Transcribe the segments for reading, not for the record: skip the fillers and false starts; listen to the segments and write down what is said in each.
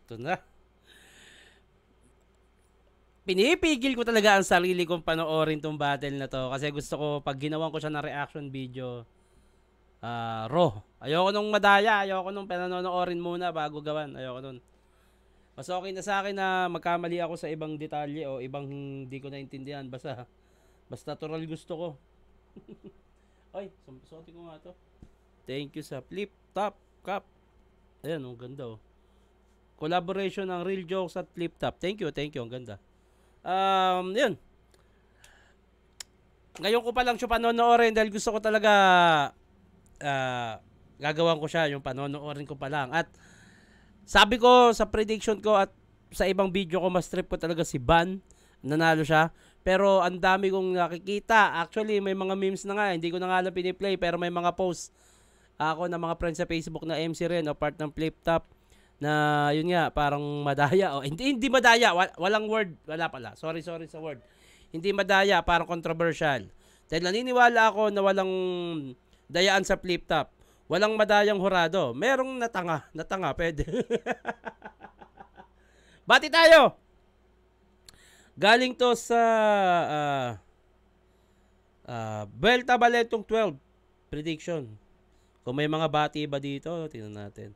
Ito na. Pinipigil ko talaga ang sarili kong panoorin tong battle na to kasi gusto ko pag ginawan ko siya ng reaction video raw. Ayoko nung madaya, ayoko nung panonoorin muna bago gawan. Ayoko nun. Mas okay na sa akin na magkamali ako sa ibang detalye o ibang hindi ko naintindihan. Basta natural gusto ko. Ay, susuotin ko nga to. Thank you sa Flip Top Cup. Ayan, ang ganda oh. Collaboration ng Real Jokes at Flip Top. Thank you, ang ganda. Yun. Ngayon ko pa lang siya panonoorin dahil gusto ko talaga gagawin ko siya, yung panonoorin ko pa lang. At sabi ko sa prediction ko at sa ibang video ko, mas trip ko talaga si Ban. Nanalo siya. Pero ang dami kong nakikita. Actually, may mga memes na nga. Hindi ko na nga alam piniplay. Pero may mga posts ako ng mga friends sa Facebook na MC rin o part ng Flip Top. Na yun nga, parang madaya. O, hindi madaya. Walang word. Wala pala. Sorry sa word. Hindi madaya. Parang controversial. Dahil naniniwala ako na walang dayaan sa Flip Top. Walang madayang hurado. Merong natanga. Pwede. Bati tayo! Galing to sa Belta Baletong 12 prediction. Kung may mga bati ba dito, tingnan natin.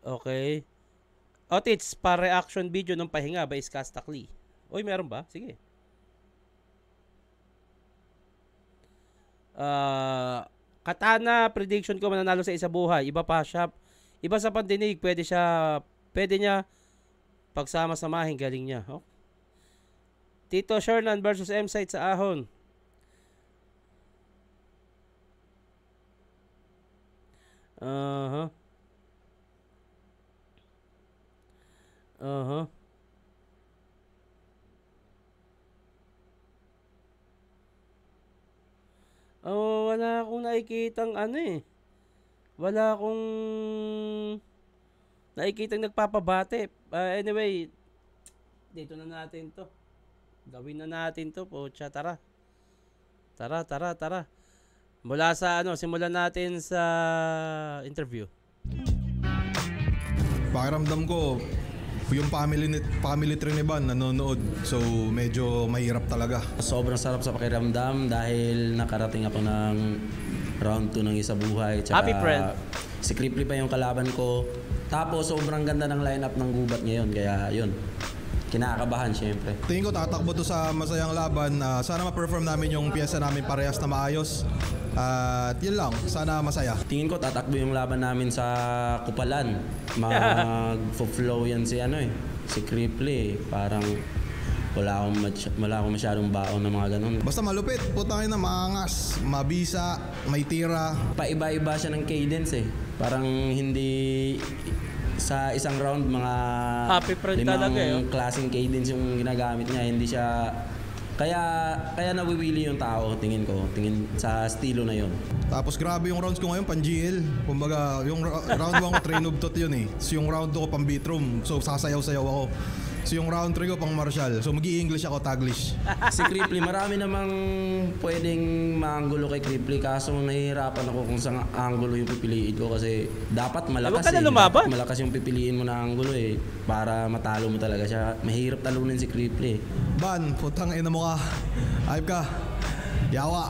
Okay. Otits, pa-reaction video ng pahinga by Skastakli. Uy, meron ba? Sige. Katana, prediction ko mananalo sa isa buhay. Iba pa siya. Iba sa pandinig, pwede niya pagsama-samahin, galing niya. Oh. Tito Shernan versus M-Site sa Ahon. Oh, wala akong nakikitang wala akong nakikitang nagpapabate. Anyway, dito na natin to. Gawin na natin to, pocha. Tara. Mula sa simulan natin sa interview. Pakiramdam ko, yung family tree ni Ban nanonood. So, medyo mahirap talaga. Sobrang sarap sa pakiramdam dahil nakarating ako ng round 2 ng isa buhay. Tsaka, Happy friend. Si Kripli pa yung kalaban ko. Tapos, sobrang ganda ng lineup ng gubat ngayon. Kaya, yun. Kinakabahan, syempre. Tingin ko tatakbo to sa masayang laban. Sana ma-perform namin yung piyesa namin parehas na maayos. At yun lang, sana masaya. Tingin ko tatakbo yung laban namin sa Kupalan. Mag-flow yan si si Kripli. Parang wala akong masyadong baon ng mga ganun. Basta malupit, putangin na maangas, mabisa, may tira. Paiba-iba siya ng cadence Parang hindi sa isang round mga Happy friend talaga klaseng cadence yung ginagamit niya. Hindi siya kaya nawiwili yung tao tingin sa estilo na yon. Tapos grabe yung rounds ko ngayon pang GL. Kumbaga yung round 1 ko train of thought yun So yung round 2 ko pang beat room. So sasayaw-sayaw ako. So yung round 3 ko pang martial. So mag-i-English ako, Taglish. Si Kripli, marami namang pwedeng maanggulo kay Kripli. Kaso nahihirapan ako kung saan anggulo yung pipiliin ko. Kasi dapat malakas lumaban. Malakas yung pipiliin mo na anggulo para matalo mo talaga siya. Mahirap talunin si Kripli. Ban, putang ina mo ka. Ayop ka. Yawa.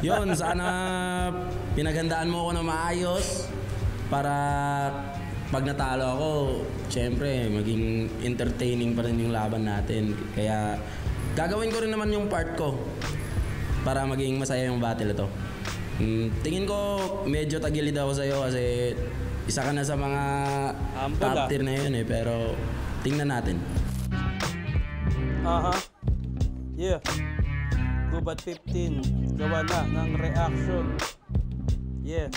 Yun, sana pinaghandaan mo ako na maayos para pag natalo ako, syempre, maging entertaining pa rin yung laban natin. Kaya, gagawin ko rin naman yung part ko para maging masaya yung battle ito. Tingin ko, medyo tagilid ako sa'yo kasi isa ka na sa mga top tier na yun pero tingnan natin. Yeah. Gubat 15. Gawa na ng reaction. Yeah.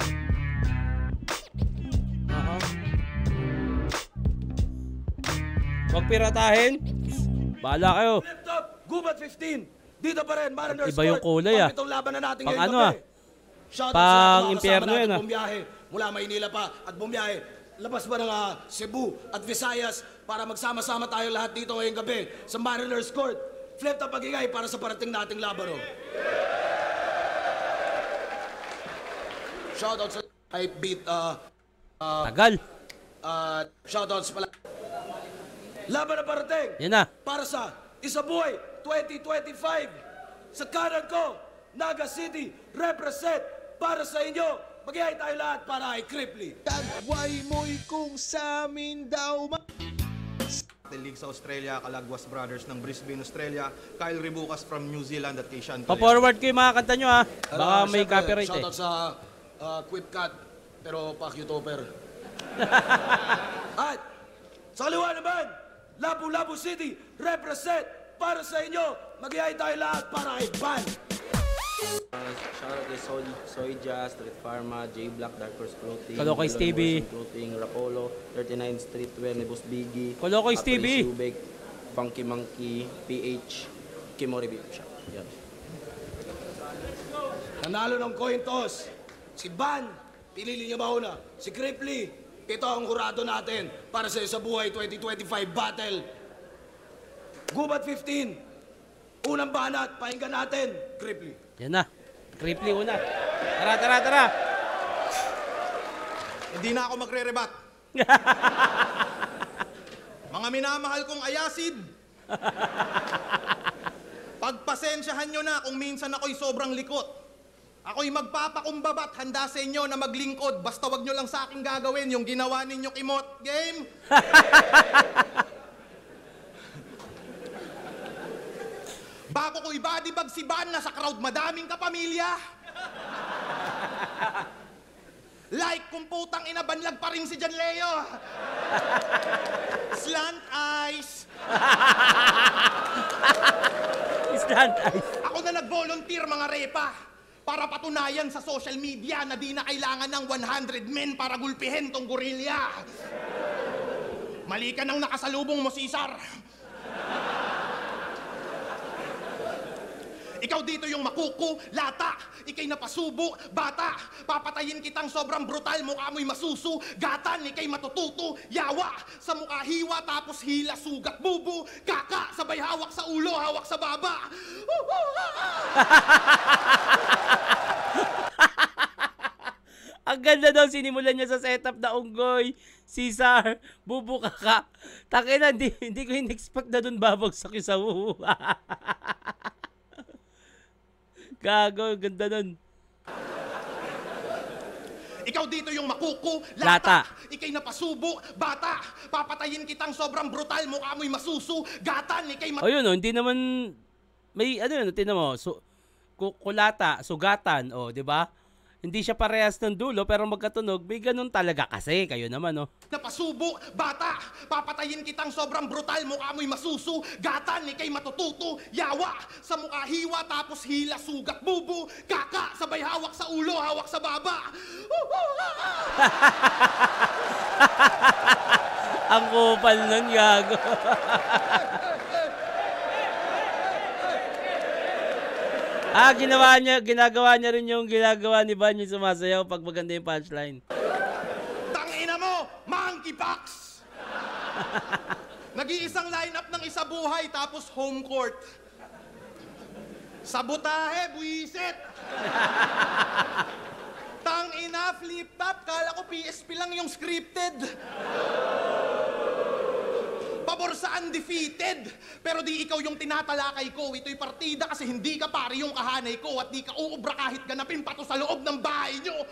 Huwag piratahin. Bahala kayo. Laptop, Gubat 15. Dito pa rin, Mariners Iba yung kulay Itong laban na natin Pang ngayong gabi. Pang impyerno yan Bumiyahe mula Maynila pa at bumiyahe labas ba ng Cebu at Visayas para magsama-sama tayo lahat dito ngayong gabi sa Mariners Court. Flip Top pagingay para sa parating nating laban. Shoutout sa I beat Tagal. shoutouts pala. Laban na parating. Yan na. Para sa Isabuhay 2025. Sa kanan ko, Naga City, represent para sa inyo. Mag-ihay tayo lahat para kay Cripply. Tagway mo'y kung sa amin daw The League sa Australia, Calagwas Brothers ng Brisbane, Australia, Kyle Ribucas from New Zealand at kay Sean Calleja. Pa-forward ko yung mga kanta nyo, ha. Baka may Siyempre, copyright, eh. shoutout sa Quipcat, pero pa-Qtoper. At sa kaliwa naman, Lapu-Lapu City, represent para sa inyo. Mag-ihay tayo lahat para kay Ban. Shoutout kay Soyja, Street Pharma, J-Black, Dark Horse Clothing, Kalokoy Elon Stevie. Morrison Clothing, Rapolo, 39th Streetwear, Nebus Biggie, Kalokoy Stevie. Subek, Funky Monkey, PH, Kimori Beef Shop. Yan. Nanalo ng coin toss. Si Ban, pinili niya mauna. Si Cripply, ito ang hurado natin para sa Isabuhay 2025 battle. Gubat 15. Unang banat, pakinggan natin, Cripply. Yan na. Cripply una. Tara. Hindi na ako magre-rebat. Mga minamahal kong ayasid. Pagpasensyahan nyo na kung minsan ako'y sobrang likot. Ako'y magpapakumbaba at handa sa inyo na maglingkod. Basta wag nyo lang sa akin gagawin yung ginawa ninyo kimot. Game? Bago ko ibadibag si Ban na sa crowd madaming kapamilya. Like kung putang ina banlag pa rin si John Leo. Slant eyes. Slant eyes. Ako na nag-volunteer mga repa para patunayan sa social media na di na kailangan ng 100 men para gulpihin tong gorilya. Mali ka nang nakasalubong mo, Cesar. Ikaw dito yung makuku, lata, ikay napasubo, bata, papatayin kitang sobrang brutal, mukha mo'y masusu, gatan, ikay matututo, yawa, sa mukha hiwa, tapos hila, sugat, bubu, kaka, sabay hawak sa ulo, hawak sa baba. Ang ganda daw, sinimulan niya sa setup na unggoy, Cesar, bubuka ka. Takina, hindi ko in-expect na dun babagsak yung sa Gago, ganda nun. Ikaw dito yung makuku, Lata. Ikay napasubo, bata, papatayin kitang sobrang brutal, mukha mo'y masusu, gatan, ikay O yun, hindi naman, may, tinan mo, kulata, sugatan, di ba? Hindi siya parehas ng dulo, pero magkatunog, may ganun talaga kasi, kayo naman, napasubo, bata, papatayin kitang sobrang brutal, mukha mo'y masusu, gatan, ikay matututo, yawa, sa mukha hiwa, tapos hila, sugat, bubu, kaka, sabay hawak sa ulo, hawak sa baba. Ang kupal nun, gago. Ginagawa niya rin yung ginagawa ni Ban yung sumasayaw pag maganda yung punchline. Tangina mo, monkeypox! Nag-iisang lineup ng Isabuhay tapos home court. Sabotahe, buwisit! Tangina, flip top, kala ko PSP lang yung scripted. Pabor sa undefeated. Pero di ikaw yung tinatalakay ko. Ito'y partida kasi hindi ka pare yung kahanay ko at di ka uubra kahit ganapin pa to sa loob ng bahay nyo.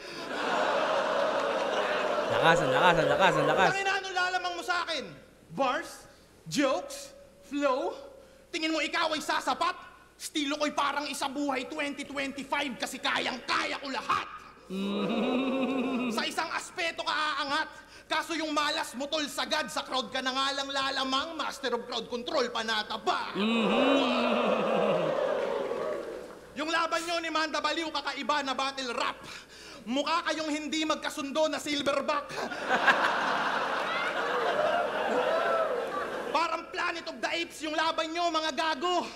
Lakas. Tangina, ano lalamang mo sa akin? Bars? Jokes? Flow? Tingin mo ikaw ay sasapat? Estilo ko'y parang Isabuhay 2025 kasi kayang-kaya ko lahat. Sa isang aspeto ka aangat. Kaso yung malas mo tol sagad, sa crowd ka na nga lang lalamang, master of crowd control, panata ba? Yung laban nyo ni Manda Baliw, kakaiba na battle rap. Mukha kayong hindi magkasundo na silverback. Parang Planet of the Apes yung laban nyo, mga gago.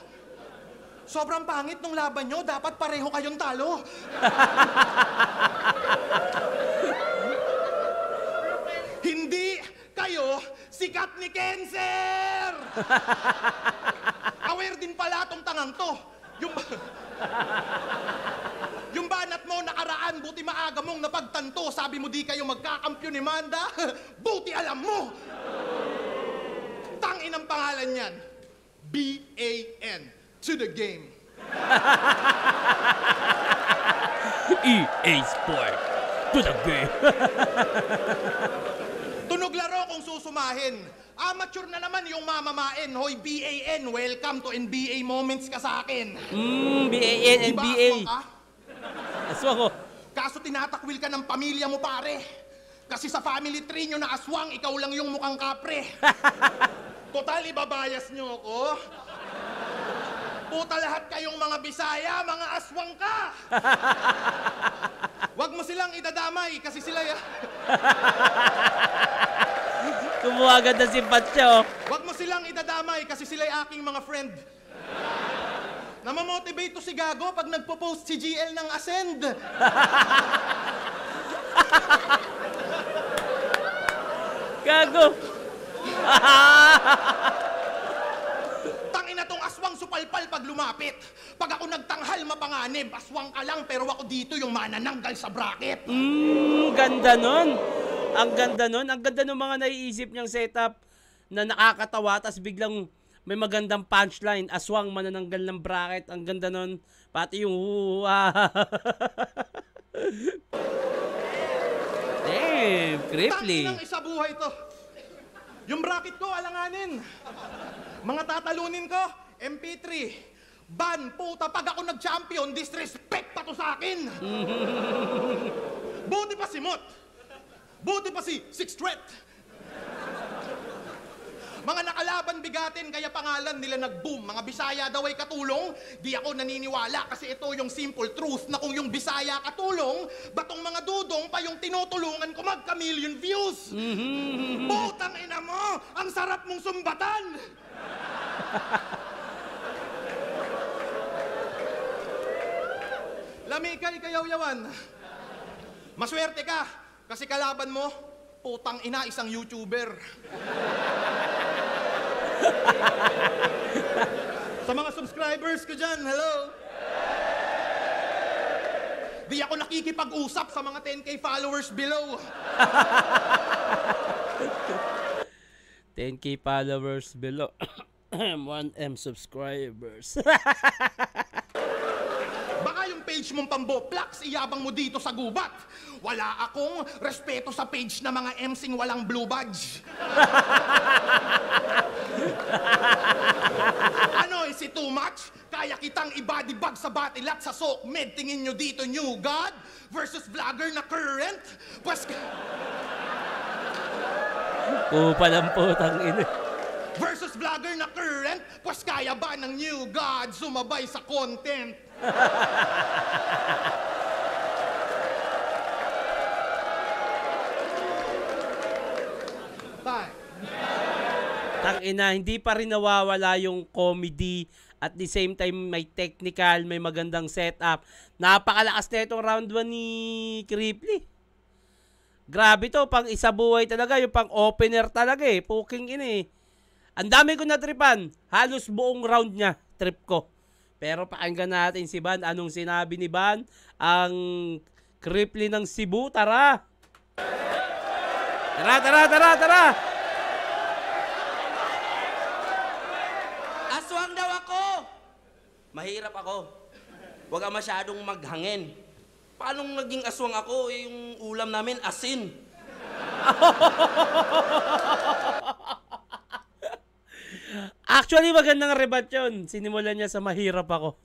Sobrang pangit nung laban nyo, dapat pareho kayong talo. Hindi kayo sikat ni Cancer! Aware din pala tong tangang to. Yung banat mo nakaraan, buti maaga mong napagtanto. Sabi mo di kayo magkakampyon ni Manda. Buti alam mo. Tangin ang pangalan niyan. BAN. To the game. EA Sport. To the game. Tunog laro kung susumahin. Amateur na naman yung mamamain. Hoy, BAN, welcome to NBA Moments ka sa akin. BAN, Diba, NBA. aswang ka? Aswang ko. Kaso tinatakwil ka ng pamilya mo, pare. Kasi sa family tree nyo na aswang, ikaw lang yung mukhang kapre. Total, ibabayas nyo ako. Puta lahat kayong mga Bisaya, mga aswang ka! Huwag mo silang idadamay kasi sila Kumuha agad na simpatya, oh. Huwag mo silang idadamay kasi sila'y aking mga friend. Namamotivate to si Gago pag nagpo-post si GL ng Ascend. Gago. Tangina tong aswang supalpal pag lumapit. Pag ako nagtanghal mapanganib, aswang ka lang pero ako dito yung manananggal sa bracket. Ganda nun. Ang ganda nun. Ang ganda ng mga naiisip niyang setup na nakakatawa tas biglang may magandang punchline. Aswang manananggal ng bracket. Ang ganda nun. Pati yung Damn, cripply. Tangin ng isa buhay to. Yung bracket ko, alanganin. Mga tatalunin ko, MP3. Ban, puta, pag ako nag-champion, disrespect pa to sa akin. Buti pa si Mot. Buti pa si Six Threat. Mga nakalaban bigatin, kaya pangalan nila nag-boom. Mga Bisaya daw ay katulong, di ako naniniwala kasi ito yung simple truth na kung yung Bisaya katulong, batong mga dudong pa yung tinutulungan ko magka-million views. Putang ina mo, ang sarap mong sumbatan. Lami kay kayaw-yawan. Maswerte ka kasi kalaban mo, putang ina, isang YouTuber. Sa mga subscribers ko dyan, hello. Di ako nakikipag-usap sa mga 10K followers below. 10K followers below. 1M subscribers. Baka yung page mong pamboplax, iyabang mo dito sa gubat. Wala akong respeto sa page na mga MCing walang blue badge. Ano, is it too much? Kaya kitang ibadibag sa batilat sa SOCMED. Tingin nyo dito, New God versus vlogger na current? Pues... Palang putang ina. Versus vlogger na current? Pues kaya ba ng New God sumabay sa content? Tay. Tangina, hindi pa rin nawawala yung comedy at the same time may technical, may magandang setup. Napakalakas na itong round 1 ni Cripply. Grabe to, pang isa buhay talaga, yung pang opener talaga eh. Puking ina eh. Ang dami ko natripan. Halos buong round niya, trip ko. Pero pakinggan natin si Ban. Anong sinabi ni Ban? Ang Cripply ng Cebu. Tara! Tara! Aswang daw ako! Mahirap ako. Huwag ka masyadong maghangin. Paano naging aswang ako? Eh, yung ulam namin, asin. Actually, magandang rebat yun. Sinimulan niya sa mahirap ako.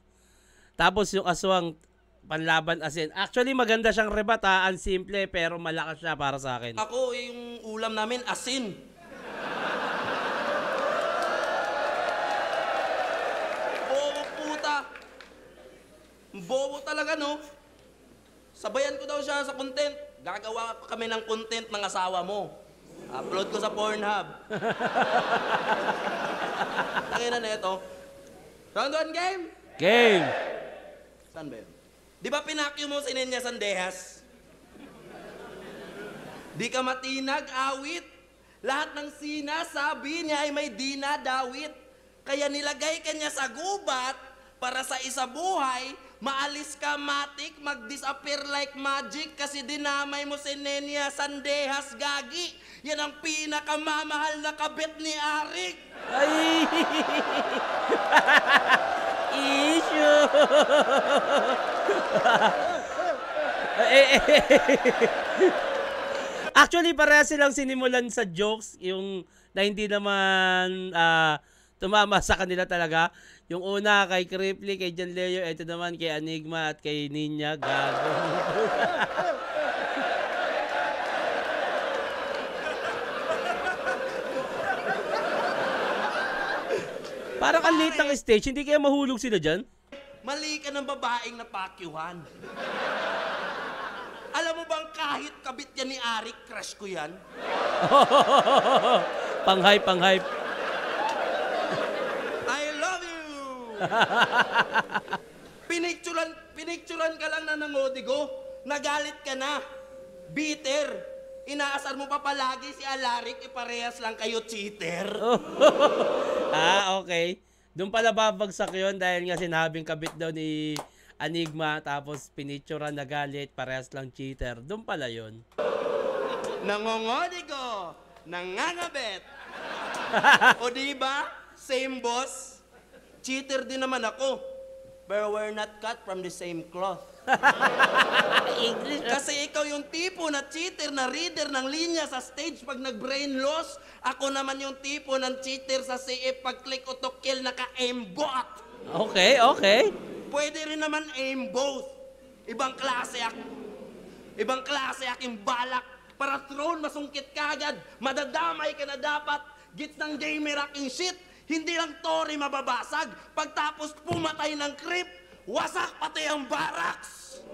Tapos yung aswang, panlaban asin. Actually, maganda siyang rebat ha. Ang simple, pero malakas siya para sa akin. Ako, eh, yung ulam namin, asin. Bobo puta. Bobo talaga, no? Sabayan ko daw siya sa content. Gagawa pa kami ng content ng asawa mo. Upload ko sa Pornhub. Tangina na ito. Round 1 game? Game! Saan ba yun? Di ba pinakyo mo si Nenya Sandehas? Di ka matinag, awit. Lahat ng sinasabi niya ay may dinadawit. Kaya nilagay ka niya sa gubat para sa isa buhay, Maalis ka, Matik, mag-disappear like magic kasi dinamay mo si Nenya Sandehas, gagi. Yan ang pinakamamahal na kabit ni Arik. Ay! Issue! Actually, pareha silang sinimulan sa jokes, yung na hindi naman tumama sa kanila talaga. Yung una kay Cripply, kay John Leo, ito naman kay Enigma at kay Ninya. Gago. Parang ang late ng stage, hindi kaya mahulog sila dyan? Mali ka ng babaeng napakyuhan. Alam mo bang kahit kabit yan ni Arik, crush ko yan? Pang-hype, pang-hype. I love you! Pinicturan ka lang na nangodigo. Nagalit ka na. Bitter. Inaasar mo pa palagi si Alaric, iparehas lang kayo cheater. Okay. Doon pala babagsak yun dahil nga sinabing kabit daw ni Enigma tapos pinicturan na galit, parehas lang cheater. Doon pala yun. Nangongodigo, nangangabet. O diba? Same boss. Cheater din naman ako. But we're not cut from the same cloth. English. Kasi ikaw yung tipo na cheater na reader ng linya sa stage pag nag-brain loss. Ako naman yung tipo ng cheater sa CF pag click o to kill naka-aimbot. Okay, okay. Pwede rin naman aim both. Ibang klase aking balak. Para throne masungkit ka agad. Madadamay ka na dapat. Gits ng gamer aking shit. Hindi lang Tory mababasag. Pagtapos pumatay ng creep, wasak pati ang barracks.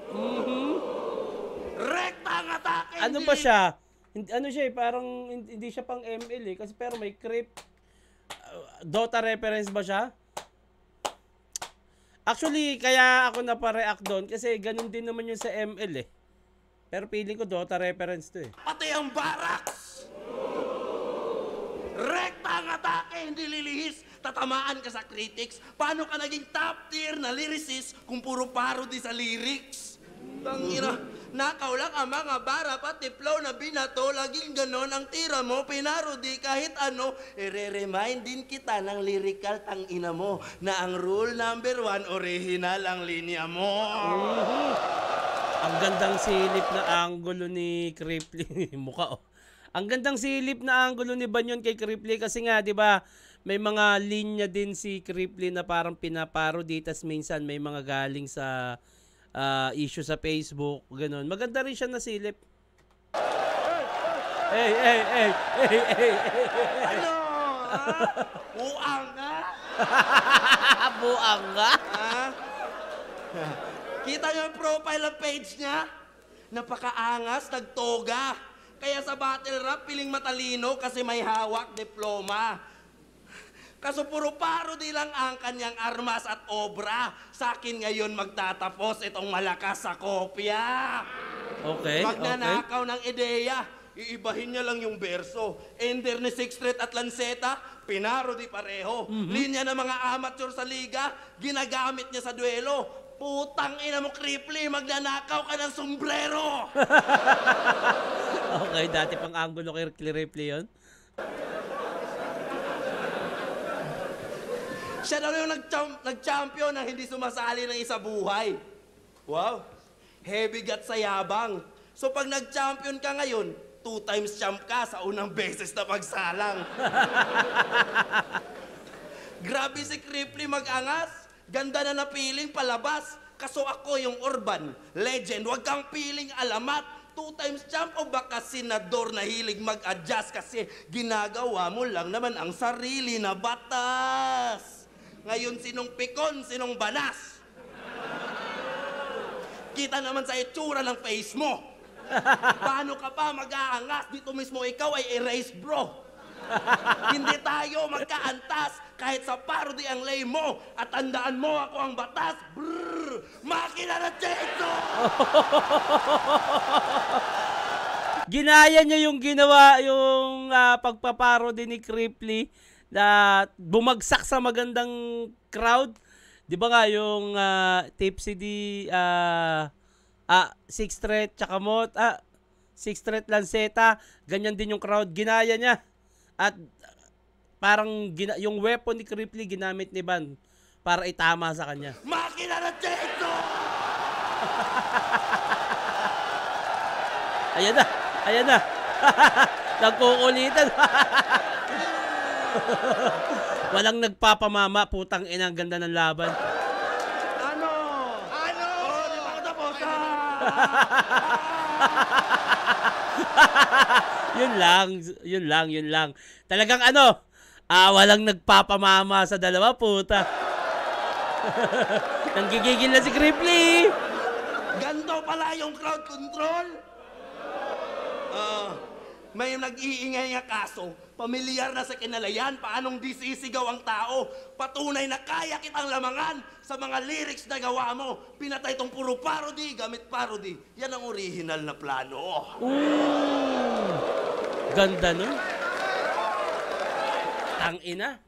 Rekta ang atake. Ano ba siya? Ano siya eh, parang hindi siya pang ML eh. Kasi pero may creep. Dota reference ba siya? Actually, kaya ako napareact doon kasi ganun din naman yun sa ML eh. Pero feeling ko Dota reference to eh. Pati ang barracks. Rekta ang atake, hindi lilihis. Tatamaan ka sa critics. Paano ka naging top tier na lyricist kung puro parody sa lyrics? Tangina, nakaw lang ang mga bara, pati flow na binato. Laging ganon ang tira mo, pinarody kahit ano. I-remind din kita ng lyrical tangina mo na ang rule number 1, original ang linya mo. Ang gandang silip na angulo ni Cripply. Mukha oh. Ang gandang silip na angulo ni Banyon kay Cripply kasi nga 'di ba may mga linya din si Cripply na parang pinaparody tas minsan may mga galing sa issue sa Facebook, ganun. Maganda rin siya na silip. Hey. Ano? Buang ka? Buang ka? Kita niyo yung profile ng page niya? Napakaangas, nagtoga. Kaya sa battle rap, piling matalino kasi may hawak diploma. Kaso puro parody lang ang kanyang armas at obra. Sa akin ngayon magtatapos itong malakas sa kopya. Okay, Magnanakaw ng ideya. Iibahin niya lang yung berso. Ender ni Sixth Street at Lanceta, pinarody pareho. Linya ng mga amateur sa liga, ginagamit niya sa duelo. Putang ina mo, Cripply, magnanakaw ka ng sombrero! Okay, dati pang angulo kay Cripply yun. Siya daw yung nag-champion na hindi sumasali ng isa buhay. Wow, heavy gut sa yabang. So pag nag-champion ka ngayon, 2 times champ ka sa unang beses na pagsalang. Grabe si Cripply mag-angas. Ganda na napiling palabas. Kaso ako yung urban legend. Huwag kang piling alamat. 2 times champ o baka senador na hilig mag-adjust kasi ginagawa mo lang naman ang sarili na batas. Ngayon sinong pikon, sinong banas? Kita naman sa itsura ng face mo. Paano ka pa mag-aangas? Dito mismo ikaw ay erase bro. Hindi tayo magkaantas kahit sa parody ang lay mo. At tandaan mo ako ang batas. Brrr! Makina na Cheto! Ginaya niya yung ginawa, yung pagpaparody ni Cripply na bumagsak sa magandang crowd Di ba nga yung Tipsy D, Sixth Threat, tsaka Sixth Threat Lanceta, ganyan din yung crowd, ginaya niya. At parang yung weapon ni Cripply ginamit ni Van para itama sa kanya. Makina na dito! Ayan na, ayan na. Nagkukulitan. Walang nagpapamama, putang ina, ang ganda ng laban. Ano? Oh, di pa ako tapos. Yun lang. Talagang walang nagpapamama sa dalawa, puta. Nanggigigil na si Cripply. Ganto pala yung crowd control? May nag-iingay nga kaso, pamilyar na sa kinalayan, paanong di sisigaw ang tao. Patunay na kaya kitang lamangan sa mga lyrics na gawa mo. Pinatay tong puro parody, gamit parody. Yan ang original na plano. Ganda nun. Tangina.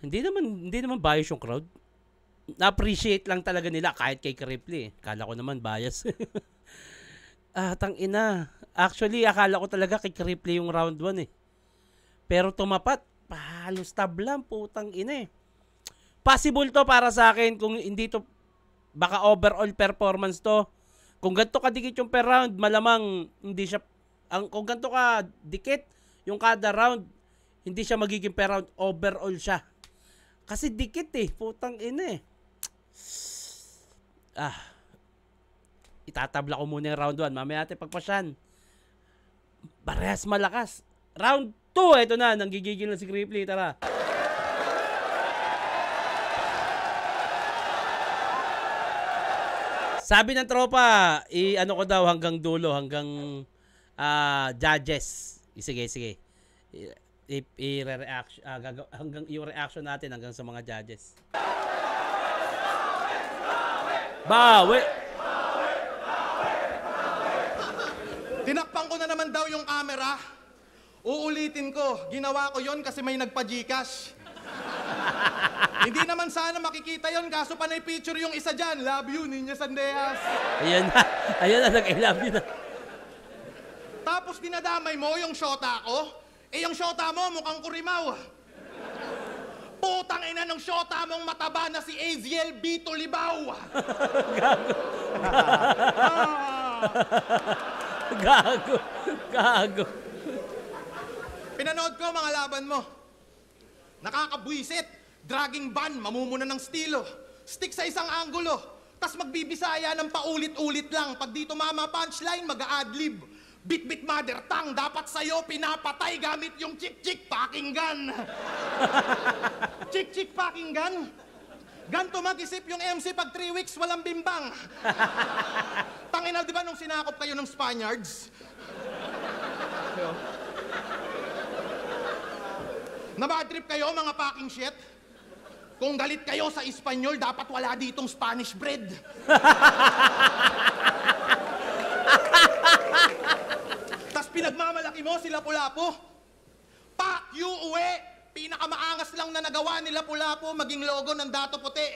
Hindi naman bias yung crowd. Na-appreciate lang talaga nila kahit kay Cripply. Kala ko naman bias. Tangina. Actually, akala ko talaga kay Cripply yung round 1 eh. Pero tumapat. Halos tablang, putang ina eh. Possible to para sa akin kung hindi to, baka overall performance to. Kung ganito kadikit yung per round, malamang hindi siya, kung ganito ka dikit yung kada round, hindi siya magiging per round, overall siya. Kasi dikit eh, putang ina eh. Itatabla ko muna yung round 1. Mamaya natin pagpasyan. Parehas malakas. Round 2, ito na. Nanggigigil na si Cripply. Tara. Sabi ng tropa, ano ko daw hanggang dulo, hanggang judges. Sige. Hanggang yung reaction natin hanggang sa mga judges. Bawi! Tinakpan ko na naman daw yung camera. Uulitin ko, ginawa ko yon kasi may nagpa-Gcash. Hindi naman sana makikita yon, kaso panay picture yung isa dyan. Love you, Niña Sandeas. Ayan na, nag-I-love you na. Tapos dinadamay mo yung shota ko. Yung shota mo mukhang kurimaw. Putang ina ng shota mong mataba na si Aziel Bito Libaw. Gago. Pinanood ko mga laban mo. Nakakabwisit. Dragging ban, mamumuna ng stilo. Stick sa isang angulo. Tas magbibisaya ng paulit-ulit lang. Pag dito mama punchline, mag-a-adlib. Bit-bit mother tongue, dapat sa'yo pinapatay gamit yung chik-chik pakinggan. Chik-chik pakinggan? Ganto mag-isip yung MC pag 3 weeks walang bimbang. Tanginal, di ba nung sinakop kayo ng Spaniards? Nabadtrip kayo mga packing shit? Kung galit kayo sa Espanyol, dapat wala ditong Spanish bread. Tas pinagmamalaki mo sila Lapu-Lapu. Pak you uwi! Pinakamaangas lang na nagawa nila Lapu-Lapu maging logo ng Dato Puti.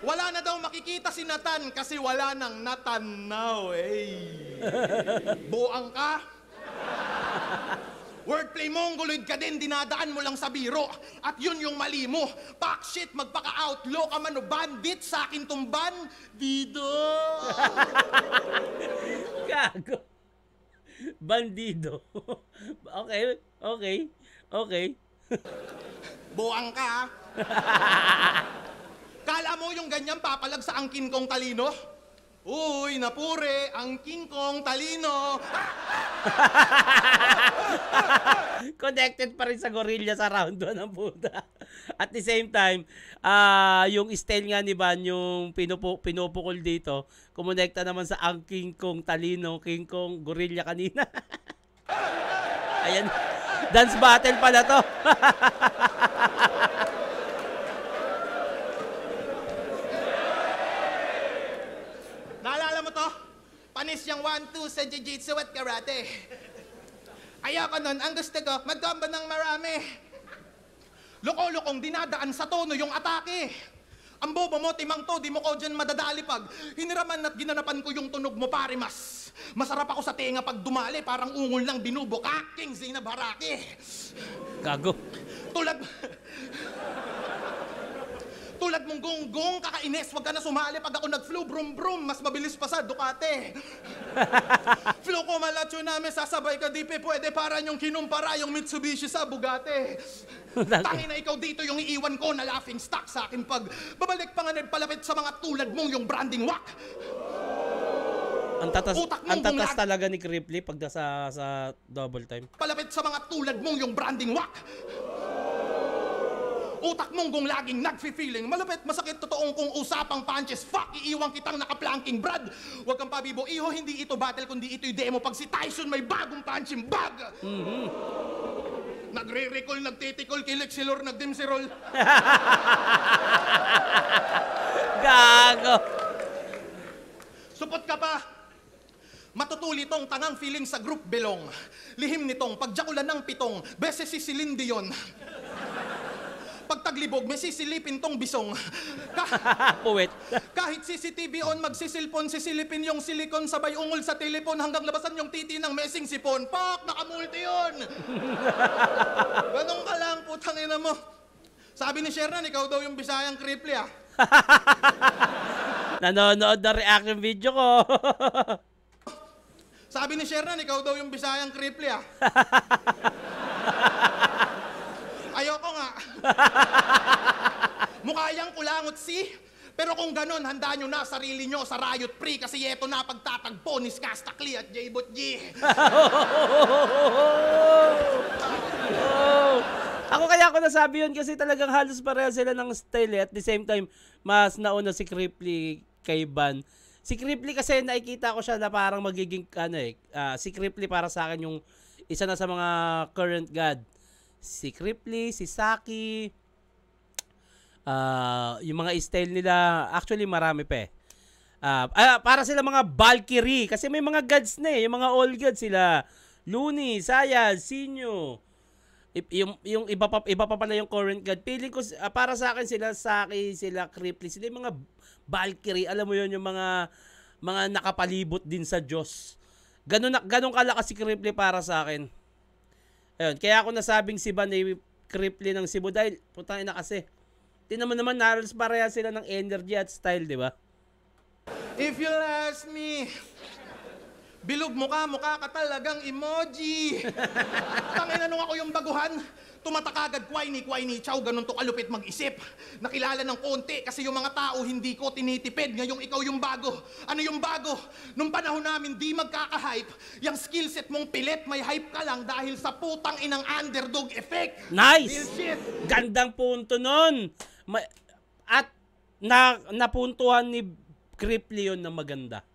Wala na daw makikita si Nathan kasi wala nang natanaw Buang ka. Wordplay mongoloid ka din, dinadaan mo lang sa biro. At yun yung mali mo. Pak shit, magpaka-outlaw ka man o bandit, sa akin tumban, dido. Gago. Bandido. Okay. Buang ka, ha? Kala mo yung ganyan papalag sa angkin kong talino? Uy, napure, angkin kong talino. Connected pa rin sa gorilla sa round 1 ng puta. At the same time, yung style nga ni Van, yung pinupukol dito, kumonekta naman sa ang King Kong talino, King Kong gorilla kanina. Ayan, dance battle pala to. Naalala mo to? Panis yung 1-2 sa jiu-jitsu at karate. Ayoko nun, ang gusto ko, mag-combo ng marami. Loko-lokong dinadaan sa tono yung atake. Ang bobo mo, timang to, di mo ko dyan madadali pag hiniraman at ginanapan ko yung tunog mo, pare, mas masarap ako sa tenga pag dumali, parang ungol ng binubuka, King Zainab Haraki. Gago. Tulad mong gonggong, kakainis, wag ka na sumali pag ako nag-flu, brum brum, mas mabilis pa sa Ducati. Flu ko malatyo namin, sasabay ka di pwede para yung kinumpara yung Mitsubishi sa Bugatti. Tangin na ikaw dito yung iiwan ko na laughing stock sa akin pag babalik pa nga nagpalapit sa mga tulad mong yung branding wak. Ang tatas talaga ni Cripply pag sa double time. Palapit sa mga tulad mong yung branding wak. Utak mong kung laging nag-feeling malupit, masakit, totoong kung usapang punches. Fuck, iiwang kitang nakaplanking brad. Huwag kang pabibo, iho, hindi ito battle kundi ito'y demo. Pag si Tyson may bagong punching bag. Nagre-recall, nagtitikol, kilik si Lord, nagdimsirol. Gago. Supot ka pa. Matutuli tong tangang feeling sa group belong. Lihim nitong pagjakulan ng pitong, beses si Celine Dion. Pagtaglibog, may sisilipin tong bisong. Puwet. Kahit CCTV on, magsisilpon, sisilipin yung silikon, sabay ungol sa telepon hanggang labasan yung titi ng messing sipon. Pak, nakamulti yun! Ganun ka lang, putang ina mo. Sabi ni Shernan, ikaw daw yung Bisayang Cripply, ah. Nanonood na reaction video ko. Sabi ni Shernan, ikaw daw yung Bisayang Cripply, ah. Ayoko nga. Mukha yang kulangot pero kung ganon, handa nyo na sarili nyo sa Riot Free kasi eto na pagtatagpo ni Skastakli at J-Bot G. Ako kaya ako nasabi yun kasi talagang halos pareho sila ng style at the same time, mas nauna si Cripply kay Ban. Si Cripply kasi nakikita ko siya na parang magiging, si Cripply para sa akin yung isa na sa mga current god. Si Cripply, si Saki, yung mga style nila, actually marami pa eh. Para sila mga Valkyrie, kasi may mga gods na eh, yung mga all gods sila, Looney, Sayas, Sinyo, yung iba pa pala yung current god. Feeling ko, para sa akin sila Saki, sila Cripply, sila yung mga Valkyrie, alam mo yun, yung mga nakapalibot din sa Diyos. Ganun kalakas si Cripply para sa akin. Ayun, kaya ako nasabing si Ban ay Cripply ng Cebu dahil putang ina kasi. Tingnan mo naman, halos pareha sila ng energy at style, di ba? If you'll ask me, bilog mukha ka talagang emoji. Tangina nung ako yung baguhan, tumata kagad kway-ni chow, ganun to kalupit mag-isip. Nakilala ng konti kasi yung mga tao hindi ko tinitipid. Ngayong ikaw yung bago. Ano yung bago? Nung panahon namin di magkaka-hype, yung skillset mong pilit may hype ka lang dahil sa putang inang underdog effect. Nice! Bullshit! Gandang punto nun! At napuntuhan ni Cripply yun na maganda.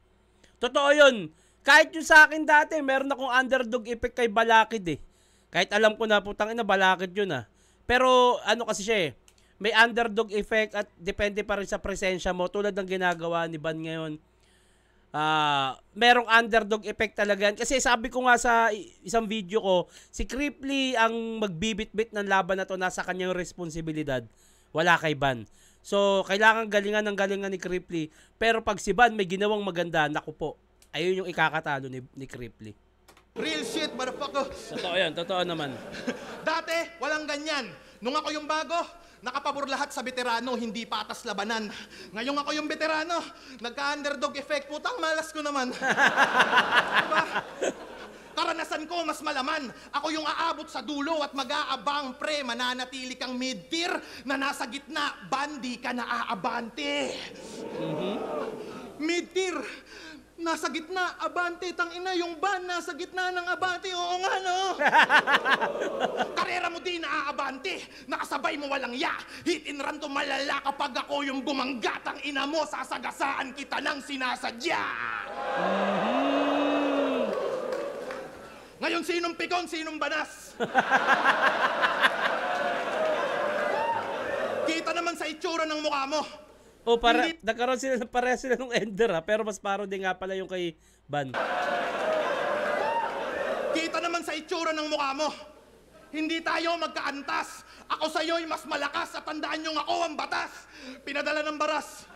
Totoo yun. Kahit yung sa akin dati, meron akong underdog effect kay Balakid eh. Kahit alam ko na putang ina, Balakid yun ah. Pero ano kasi siya eh, may underdog effect at depende pa rin sa presensya mo. Tulad ng ginagawa ni Ban ngayon. Merong underdog effect talaga yan. Kasi sabi ko nga sa isang video ko, si Cripply ang magbibit-bit ng laban na to, nasa kanyang responsibilidad. Wala kay Ban. So, kailangan galingan ni Cripply. Pero pag si Ban may ginawang maganda, naku po, ayun yung ikakatalo ni Cripply. Real shit, motherfucker. Totoo yan, totoo naman. Dati, walang ganyan. Nung ako yung bago, nakapabor lahat sa veterano, hindi patas labanan. Ngayong ako yung veterano, nagka-underdog effect. Putang malas ko naman. Diba? Karanasan ko mas malaman. Ako yung aabot sa dulo at mag-aabang pre. Mananatili kang mid-tier na nasa gitna. Bandi ka na aabante. Mid-tier. Nasa gitna, abante, tangina yung Ban, nasa gitna ng abante, oo nga no. Karera mo din naaabante, nakasabay mo walang ya. Hit and run to malala kapag ako yung bumangga, tangina mo, sasagasaan kita ng sinasadya. Ngayon, sinong pikon, sinong banas? Kita naman sa itsura ng mukha mo. O nagkaroon sila, pareha sila ng ender ha, pero mas paro din nga pala yung kay Ban. Kita naman sa itsura ng mukha mo. Hindi tayo magkaantas. Ako sa'yo'y mas malakas at tandaan niyong ako ang batas. Pinadala ng baras.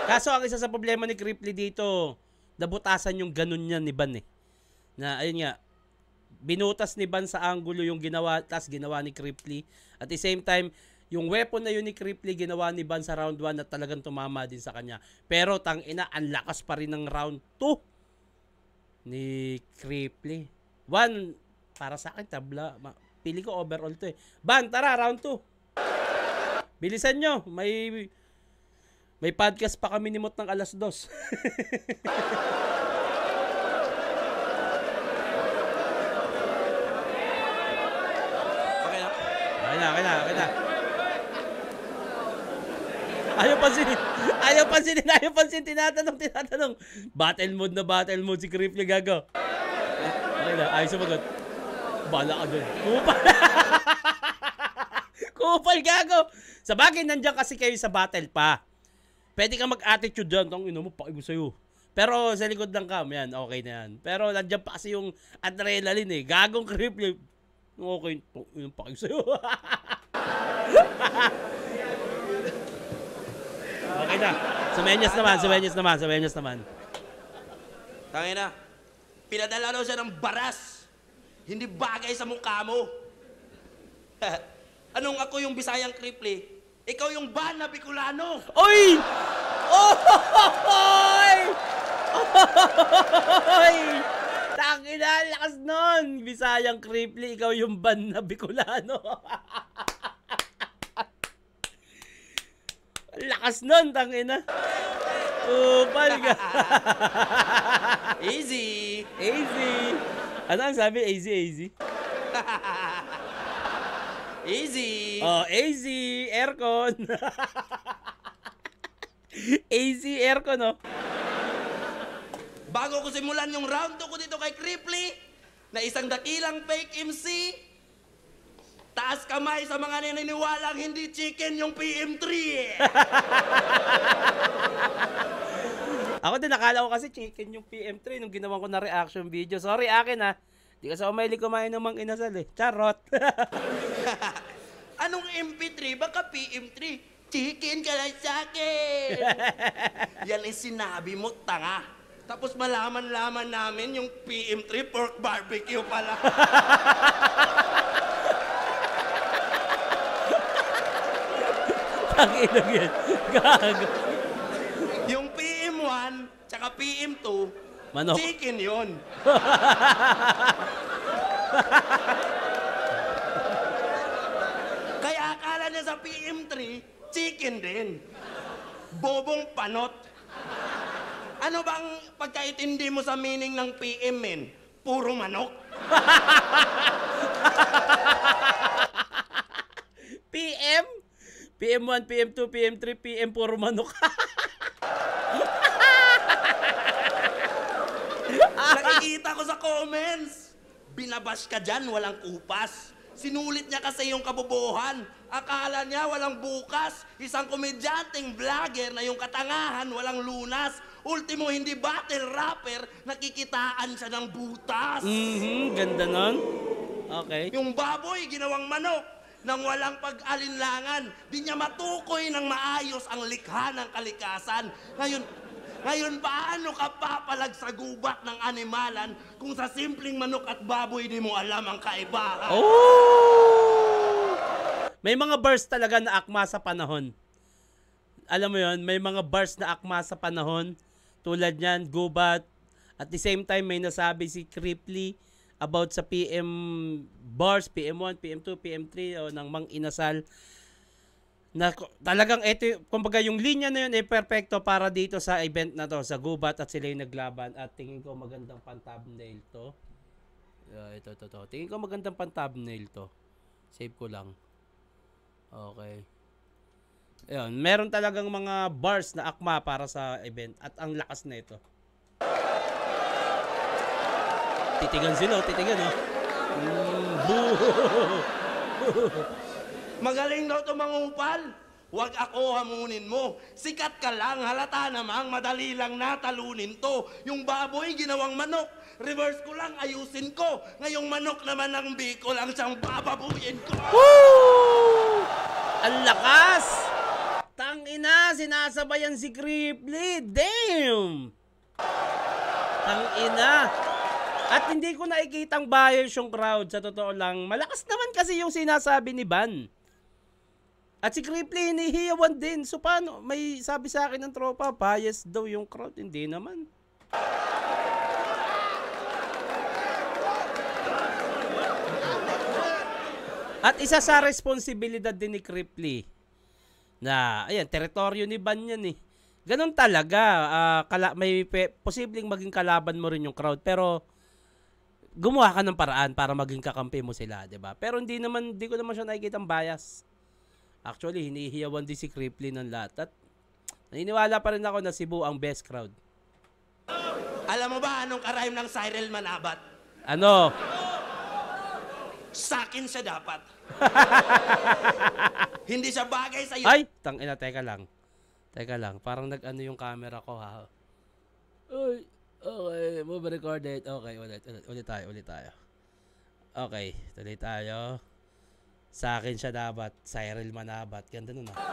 Kaso ang isa sa problema ni Cripply dito, nabutasan yung ganun niya ni Ban eh. Na ayun nga, binutas ni Ban sa angulo yung ginawa, tas ginawa ni Cripply. At the same time, yung weapon na yun ni Cripply ginawa ni Ban sa round 1 at talagang tumama din sa kanya. Pero tangina, ang lakas pa rin ng round 2 ni Cripply. 1, para sa akin, tabla. Pili ko overall to eh. Ban, tara, round 2. Bilisan nyo, may podcast pa kami ni Mot ng 2:00. Okay na. Ayaw pansin, tinatanong. Battle mode si Cripply, gago. Okay na, ayaw sumagot. Bala ka dun. Kupal, gago. Sa bagay, nandiyan kasi kayo sa battle pa. Pwede ka mag-attitude dyan. Tang ino mo, pakigo sa'yo. Pero sa likod ng cam, yan, okay na yan. Pero nandiyan pa kasi yung adrenaline eh. Gagong Cripply. Okay, yung pakigo sa'yo. Okay na. Sumenyas naman. Tangina, pinadala daw siya ng baras. Hindi bagay sa mukha mo. Anong ako yung Bisayang Cripply? Ikaw yung Ban na Bicolano. Oy! Oy! Oy! Tangina, lakas nun! Bisayang Cripply, ikaw yung Ban na Bicolano. Lakas nun, tangina. Upal ka. Easy. Ano ang sabi? Easy. Easy. Oh, easy. Aircon. Easy aircon, no? Bago ko simulan yung round 2 ko dito kay Cripply, na isang dakilang fake MC, taas kamay sa mga naniniwalang hindi chicken yung PM3. Ako din, nakala ko kasi chicken yung PM3 nung ginawa ko na reaction video. Sorry, akin ha. Di kasi ako mahilig kumain ng Mang Inasal eh. Charot. Anong MP3? Baka PM3. Chicken ka lang sa akin. Yan ay sinabi mo, tanga. Tapos malaman-laman namin yung PM3 pork barbecue pala. Tanginag yan. Gago. Yung PM1 tsaka PM2, Manok. chicken yun. Kaya akala niya sa PM3, chicken din. Bobong panot. Ano bang pagkaintindi mo sa meaning ng PM, men? Puro manok. PM? PM1, PM2, PM3, PM, puro manok. Nakikita ko sa comments. Binabash ka dyan, walang kupas. Sinulit niya kasi yung kabobohan. Akala niya walang bukas. Isang komedyanteng vlogger na yung katangahan, walang lunas. Ultimo, hindi battle rapper, nakikitaan siya ng butas. Ganda nun. Okay. Yung baboy, ginawang manok. Nang walang pag-alinlangan, di niya matukoy ng maayos ang likha ng kalikasan. Ngayon, paano ka papalag sa gubat ng animalan kung sa simpleng manok at baboy di mo alam ang kaibahan? Oh! May mga bars talaga na akma sa panahon. Alam mo yon, may mga bars na akma sa panahon. Tulad niyan, gubat. At the same time, may nasabi si Cripply about sa PM bars, PM1, PM2, PM3 o ng Mang Inasal. Na talagang ito, kumbaga yung linya na yun ay perfecto para dito sa event na to, sa gubat at sila yung naglaban at tingin ko magandang pan-thumbnail to. Ito. Tingin ko magandang pan-thumbnail to. Save ko lang. Okay. Ayun, meron talagang mga bars na akma para sa event at ang lakas na ito. Titigan sila, oh. Magaling daw ito mangumpal. Huwag ako hamunin mo. Sikat ka lang, halata namang madali lang natalunin to. Yung baboy ginawang manok, reverse ko lang, ayusin ko. Ngayong manok naman ng Bicol ang siyang bababuyin ko. Woo! Ang lakas! Tangina, sinasabayan si Cripply. Damn! Tangina. At hindi ko nakikitang bias yung crowd, sa totoo lang. Malakas naman kasi yung sinasabi ni Ban. At si Cripply hinihiyawan din. So paano? May sabi sa akin ng tropa, bias daw yung crowd. Hindi naman. At isa sa responsibilidad din ni Cripply na, ayan, teritoryo ni Ban yan eh. Ganun talaga. May posibleng maging kalaban mo rin yung crowd. Pero gumawa ka ng paraan para maging kakampi mo sila, 'di ba? Pero hindi ko naman siya nakikitang bias. Actually, hinihiyawan din si Cripply ng lahat. At naniniwala pa rin ako na Cebu ang best crowd. Alam mo ba anong karayom ng Cyril Manabat? Ano? Sakin siya dapat. Hindi siya bagay sa'yo. Ay! Tangina, teka lang. Parang nag-ano yung camera ko, ha? Uy, okay, move recorded. Okay, ulit tayo. Okay, tuloy tayo. Sa akin siya dapat, Cyril Manabat. Ganda nun, ha?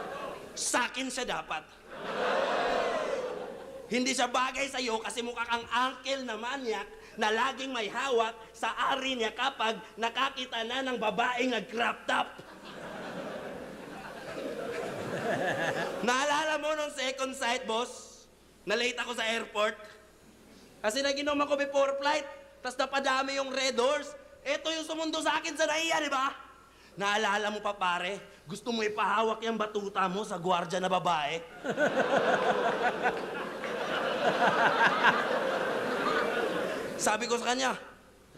Sakin siya dapat. Hindi siya bagay sa'yo kasi mukha kang uncle na manyak na laging may hawak sa ari niya kapag nakakita na ng babaeng nag-crop top. Naalala mo nung second sight, boss? Na late ako sa airport? Kasi naginom ako before flight, tas napadami yung red horse. Ito yung sumundo sa akin sa naiya, di ba? Naalala mo pa, pare? Gusto mo ipahawak yung batuta mo sa gwardiya na babae? Sabi ko sa kanya,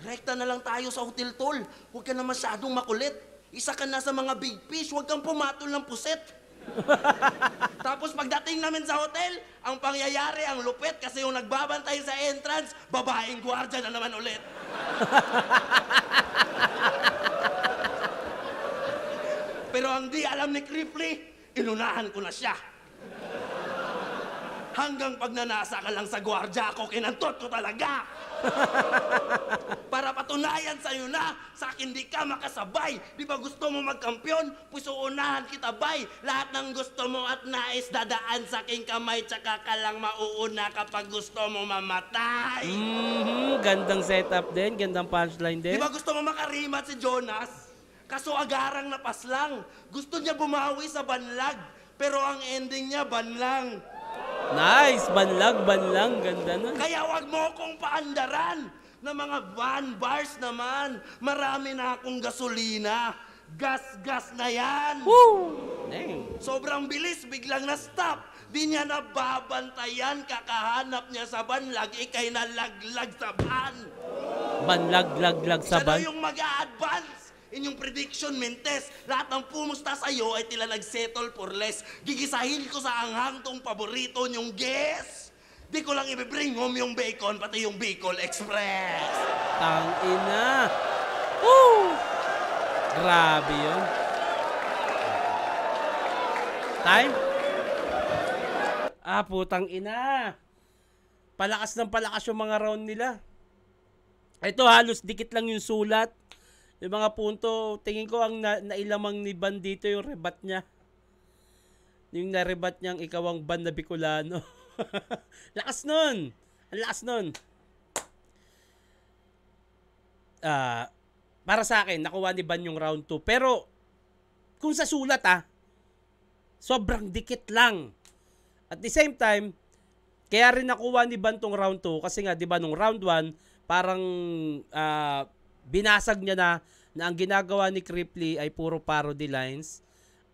rekta na lang tayo sa hotel, tol. Huwag ka na masyadong makulit. Isa ka na sa mga big fish, huwag kang pumatol ng puset. Tapos pagdating namin sa hotel, ang pangyayari, ang lupit, kasi yung nagbabantay sa entrance, babaeng gwardiya na naman ulit. Pero ang di alam ni Cripply, inunahan ko na siya. Hanggang pag nanasa ka lang sa gwardiya ako, kinantot ko talaga. Para patunayan sa'yo na, sa akin di ka makasabay. Di ba gusto mo magkampiyon? Puso unahan kita, bay. Lahat ng gusto mo at nais dadaan sa aking kamay, tsaka ka lang mauuna kapag gusto mo mamatay. Gandang setup din, gandang punchline din. Di ba gusto mo makarimat si Jonas? Kaso agarang napaslang. Gusto niya bumawi sa banlag. Pero ang ending niya, banlang. Nice! Banlag, ganda nun. Kaya wag mo akong paandaran na mga van bars naman. Marami na akong gasolina. Gas na yan. Woo! Dang. Sobrang bilis, biglang na-stop. Di niya nababantayan, kakahanap niya sa banlag, ikay nalaglag sa van. Banlag sa Siya daw ban. yung mag-a-advance. Inyong prediction, Mentes, lahat ng pumusta sa'yo ay tila nag-settle for less. Gigisahin ko sa anghang tong paborito niyong guess. Di ko lang ibibring home yung bacon, pati yung Bicol Express. Tangina. Woo! Grabe yun. Time? Putang ina. Palakas ng palakas yung mga round nila. Ito halos dikit lang yung sulat. Yung mga punto, tingin ko ang nailamang ni Ban dito yung rebat niya. Yung narebat niyang ikaw ang Ban na Bicolano. Lakas nun! Ang lakas nun! Para sa akin, nakuha ni Ban yung round 2. Pero, kung sa sulat sobrang dikit lang. At the same time, kaya rin nakuha ni Ban tong round 2. Kasi nga, di ba, nung round 1, parang binasag niya na ang ginagawa ni Cripply ay puro parody lines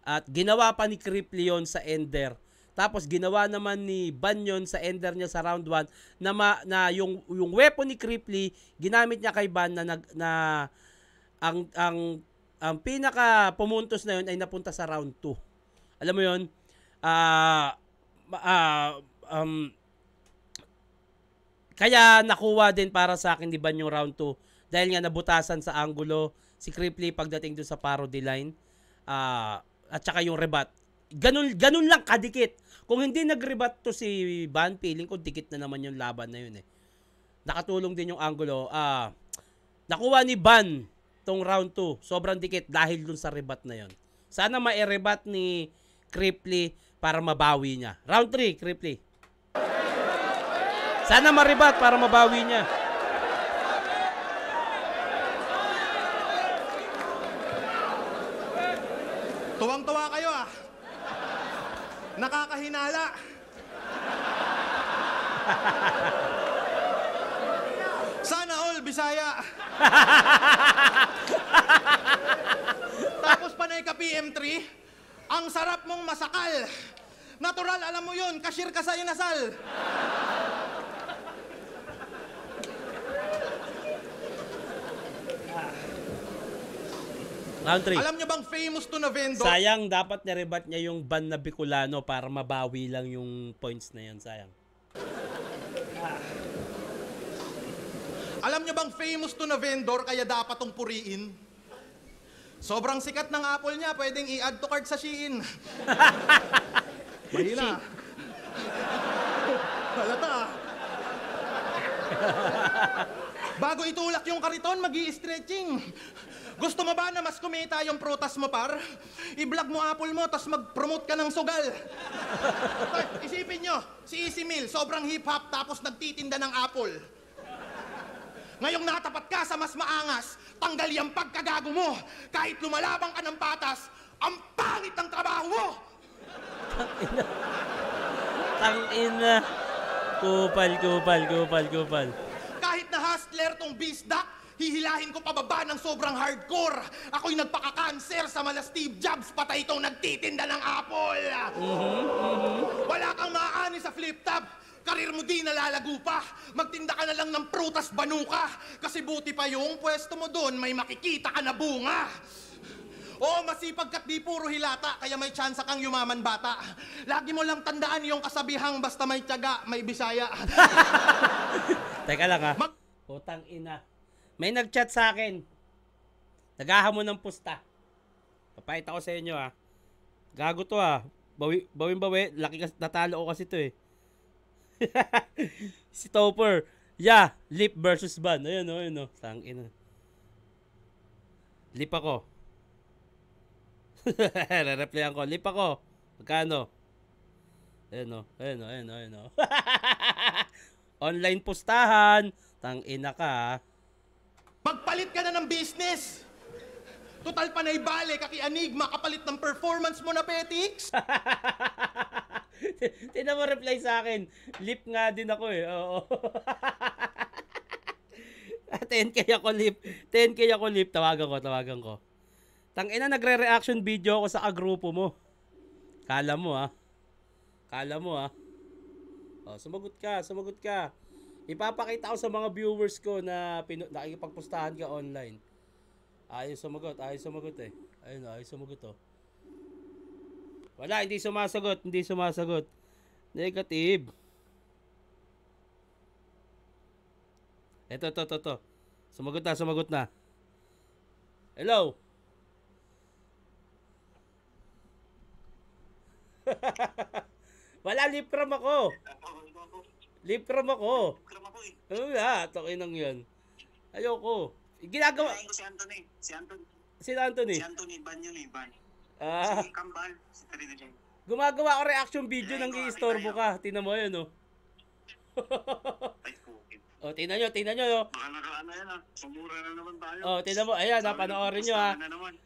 at ginawa pa ni Cripply yon sa ender. Tapos ginawa naman ni Ban yon sa ender niya sa round 1 na yung weapon ni Cripply ginamit niya kay Ban na ang pinaka pumuntos na yon ay napunta sa round 2. Alam mo yon? Kaya nakuha din para sa akin ni Ban yung round 2 dahil nga nabutasan sa angulo si Cripply pagdating doon sa parody line at saka yung rebat ganun lang kadikit. Kung hindi nag-rebat to si Van, feeling ko dikit na naman yung laban na yun eh. Nakatulong din yung angulo. Nakuha ni Van tong round 2. Sobrang dikit dahil dun sa rebat na yun. Sana ma-rebat ni Cripply para mabawi niya. Round 3, Cripply. Sana ma-rebat para mabawi niya. Tuwang-tuwa kayo ah. Nakakahinala. Sana all Bisaya. Tapos panay ka PM3, ang sarap mong masakal. Natural, alam mo yun, cashier ka sa inasal. Round 3. Alam nyo bang famous to na vendor? Sayang, dapat nirebat niya yung ban na Bicolano para mabawi lang yung points na yun. Sayang. Alam nyo bang famous to na vendor kaya dapat tong puriin? Sobrang sikat ng Apple niya, pwedeng i-add to cart sa Shein. Mahina. Halata ah. Bago itulak yung kariton, mag-i-stretching. Gusto mo ba na mas kumita yung prutas mo, par? I-vlog mo Apple mo, tas mag-promote ka ng sugal. Isipin nyo, si Easy Meal, sobrang hip-hop, tapos nagtitinda ng Apple. Ngayong natapat ka sa mas maangas, tanggal yung pagkagago mo. Kahit lumalabang ka ng patas, ang pangit ng trabaho mo! Tangina. Kupal. Kahit na hustler tong bisdak, hihilahin ko pababa ng sobrang hardcore. Ako'y nagpaka-cancer sa mala Steve Jobs, patay itong nagtitinda ng Apple. Wala kang maaani sa flip top. Karir mo di nalalago pa. Magtinda ka na lang ng prutas banuka. Kasi buti pa yung pwesto mo doon, may makikita ka na bunga. Oo, masipag ka't di puro hilata, kaya may tsansa kang yumaman bata. Lagi mo lang tandaan yung kasabihang basta may tiyaga, may Bisaya. Teka lang ha. Putang ina. May nag-chat sa akin. Naghahamon ng pusta. Papayita ko sa inyo ha. Gago to ha. Bawin-bawi. Laki kasi, natalo ko kasi to eh. Si Topper. Yeah, Lip versus Ban. Ayun o. Tang ina. Lip ako. Re-replyan ko. Lip ako. Magkano? Ayun o. Online pustahan. Tang ina ka ha. Magpalit ka na ng business. Total panay bale, kaki Enigma, kapalit ng performance mo na Petix. Tingnan mo reply sa akin. Lip nga din ako eh. Oo. 10k ako lip. 10k ako lip. Tawagan ko. Tangina, nagre-reaction video ako sa kagrupo mo. Kala mo ah. Oh, sumagot ka. Ipapakita ko sa mga viewers ko na nakikipagpustahan ka online. Ayos sumagot eh. Ayun, ayos sumagot oh. Wala, hindi sumasagot. Negative. Ito. Sumagot na. Hello. Wala, lip cram ako. Ano na, tokin lang yun. Ayoko. Ginagawa. Si Anthony. Sino Anthony? Si Anthony, ban yun eh, ban. Ah. Si Kambal, si Karina Jen. Gumagawa ako reaction video nang i-istorbo ka. Tingnan mo yun, oh. Ay, kukit. Oh, tingnan nyo, oh. Baka nakaano yan ah. Sumura na naman tayo. Oh, tingnan mo. Ayan, panoorin nyo, ha. Pustahan na naman.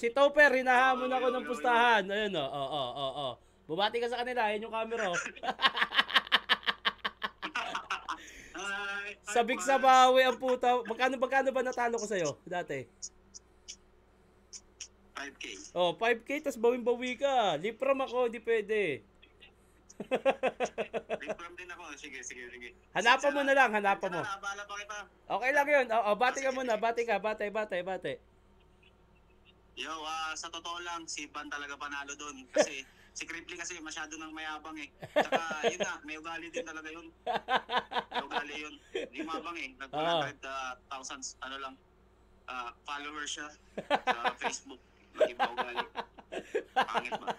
Si Topper, hinahamon ako ng pustahan. Ayun, oh. Oh. Bumati ka sa kanila. Ayan yung camera, oh. Sabik sa bawi ang puta. Magkano ba natalo ko sa'yo dati? 5K. Oh, 5k, tas bawin-bawi ka. Lipram ako, hindi pwede. Lipram din ako. Sige. Hanapan mo na lang, hanapan mo. Nabala pa kita. Okay lang yun. Oh, bati ka muna, bati. Yo, sa totoo lang, si Ban talaga panalo doon. Kasi si Cripply kasi masyado nang mayabang eh. Tsaka yun na, may ugali din talaga yun. Hindi mabang eh. Nag-100,000 followers siya sa Facebook. Nag-iba ugali. Pangit ba?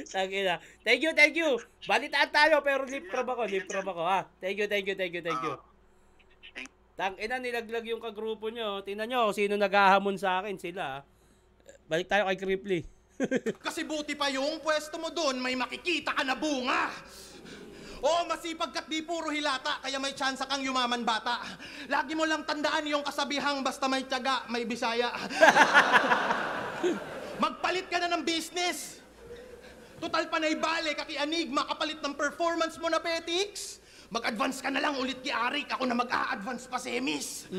Tangina. Thank you. Balitaan tayo pero lip prob ako ha. Thank you. Tangina, nilaglag yung kagrupo nyo. Tingnan nyo, sino naghahamon sa akin, sila. Balik tayo kay Cripply. Kasi buti pa yung pwesto mo doon, may makikita ka na bunga. Oo, masipag ka't di puro hilata, kaya may tsansa kang yumaman bata. Lagi mo lang tandaan yung kasabihang basta may tiyaga, may bisaya. Magpalit ka na ng business. Total panay bale, kakianig, makapalit ng performance mo na petiks. Mag-advance ka na lang ulit kay Arik, ako na mag-a-advance pa semis.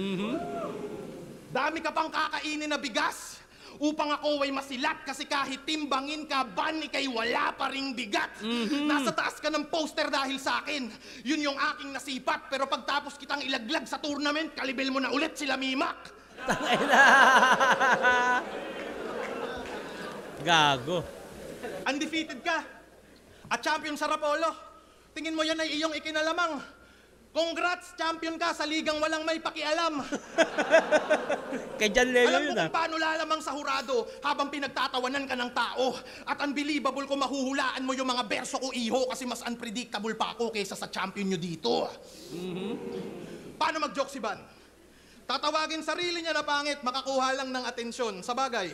Dami ka pang kakainin na bigas. Upang ako ay masilat kasi kahit timbangin ka, ban ikay wala pa ring bigat. Nasa taas ka ng poster dahil sa akin. Yun yung aking nasipat. Pero pagtapos kitang ilaglag sa tournament, kalibel mo na ulit sila Mimak. Tangina. Gago. Undefeated ka. At champion sa Rapolo. Tingin mo yan ay iyong ikinalamang. Congrats, champion ka sa ligang walang may pakialam. Kay John Leo Alam mo yun kung paano lalamang sa hurado habang pinagtatawanan ka ng tao. At unbelievable kung mahuhulaan mo yung mga berso ko, iho, kasi mas unpredictable pa ako kaysa sa champion nyo dito. Paano mag-joke si Van? Tatawagin sarili niya na pangit, makakuha lang ng atensyon. Sa bagay,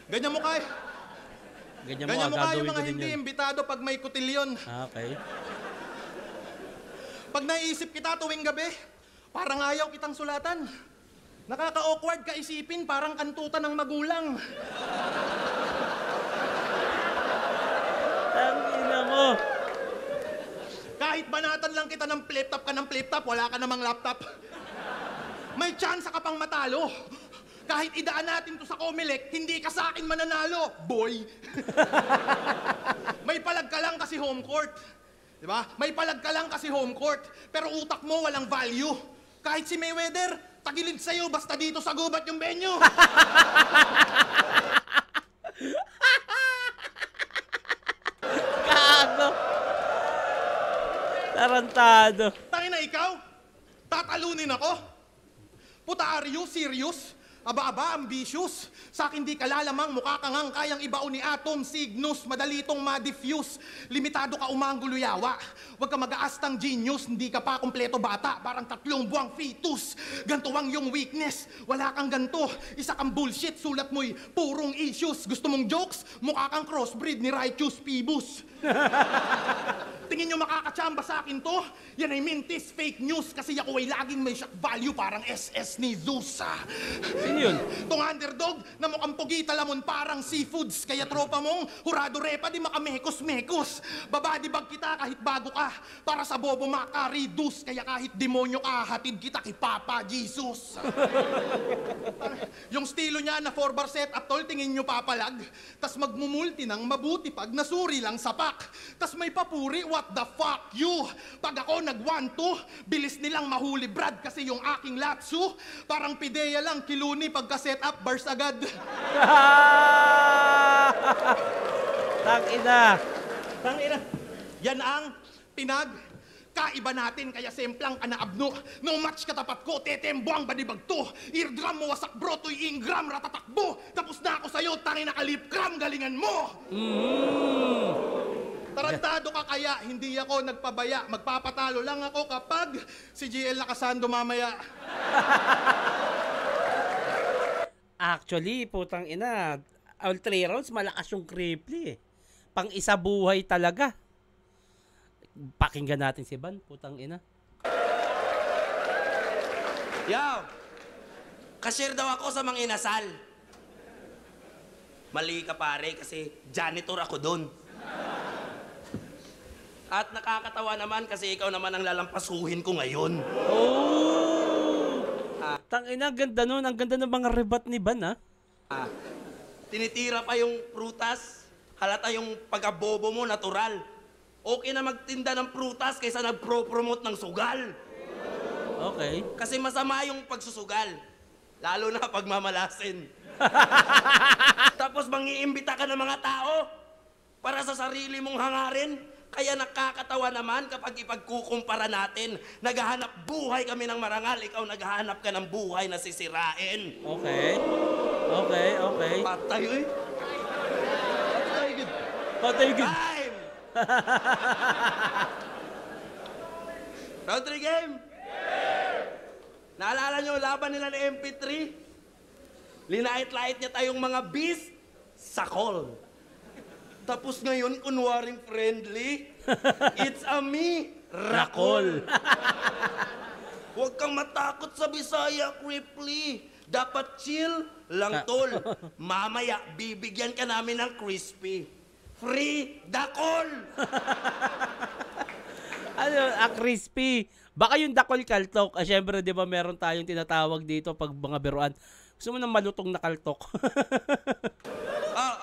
ganyan mo kaya. Ganyan Ganyan mo kaya gagawin yung mga ko din hindi yun. imbitado pag may kutilyon. Okay. Pag naisip kita tuwing gabi, parang ayaw kitang sulatan. Nakaka-awkward ka isipin, parang kantutan ng magulang. Tangina mo. Kahit banatan lang kita ng flip-top ka ng flip-top, wala ka namang laptop. May chance ka pang matalo. Kahit idaan natin to sa Comelec, hindi ka sa akin mananalo, boy. May palag ka lang kasi home court. Diba? May palag ka lang kasi home court, pero utak mo walang value. Kahit si Mayweather, tagilid sa'yo, basta dito sa gubat yung venue. Gago. Tarantado. Tangina ikaw, tatalunin ako? Puta, are you serious? Aba-aba, ambitious. Sa akin di ka lalamang, mukha kang ang kayang ibao ni Atom, Cygnus, madali itong ma-diffuse. Limitado ka umanggulo yawa. Huwag ka mag-aastang genius, hindi ka pa kompleto bata, parang 3 buwang fetus. Gantuwang yung weakness, wala kang ganto. Isa kang bullshit, sulat mo'y purong issues. Gusto mong jokes? Mukha kang crossbreed ni Righteous Phoebus. Tingin nyo makakachamba sa akin to? Yan ay mintis, fake news, kasi ako ay laging may shock value parang SS ni Zeus. Sino yun? Tong underdog na mukhang pugi talamon parang seafoods. Kaya tropa mong hurado repa di makamekos-mekos. Babadi bag kita kahit bago ka. Para sa bobo makaridus. Kaya kahit demonyo ka, hatid kita kay Papa Jesus. Yung estilo niya na 4-bar setup, tol, tingin nyo papalag. Tas magmumulti ng mabuti pag nasuri lang sa pack. Tas may papuri, what the fuck you? Pag ako nag-1-2, bilis nilang mahuli Brad kasi yung aking latsu. Parang pideya lang, kiluni pagka-set up, bars agad. Tangina. Tangina. Yan ang pinagkaiba natin, kaya semplang ka na abno. No match katapat ko, tetembo ang badibag to. Eardrum mo wasak bro, to'y ingram, ratatakbo. Tapos na ako sa'yo, tangina ka lip cram, galingan mo. Tarantado ka kaya, hindi ako nagpabaya. Magpapatalo lang ako kapag si GL nakasando mamaya. Actually, putang ina, all 3 rounds, malakas yung Cripply eh. Pang isa buhay talaga. Pakinggan natin si Van, putang ina. Yo! Cashier daw ako sa mga inasal. Mali ka pare kasi janitor ako doon. At nakakatawa naman kasi ikaw naman ang lalampasuhin ko ngayon. Oh! Tangina, ganda nun. Ang ganda ng mga rebat ni Van, ha? Tinitira pa yung prutas. Halata yung pagkabobo mo, natural. Okay na magtinda ng prutas kaysa nagpro-promote ng sugal. Okay. Kasi masama yung pagsusugal. Lalo na pag mamalasin. Tapos mangiimbita ka ng mga tao para sa sarili mong hangarin. Kaya nakakatawa naman kapag ipagkukumpara natin. Naghahanap buhay kami ng marangal, ikaw naghahanap ka ng buhay na sisirain. Okay. Okay, okay. Patay, eh. Patigil. Time! Round 3 game? Naalala nyo, laban nila ng MP3? Linait-lait niya tayong mga beast sa call. Tapos ngayon, kunwaring friendly, it's a me, Rakol. Huwag kang matakot sa Bisaya, Cripply. Dapat chill lang, tol. Mamaya, bibigyan ka namin ng crispy. Free Dakol! Ano, crispy. Baka yung dakol kaltok. Syempre, di ba meron tayong tinatawag dito pag mga biruan. Gusto mo ng malutong na kaltok.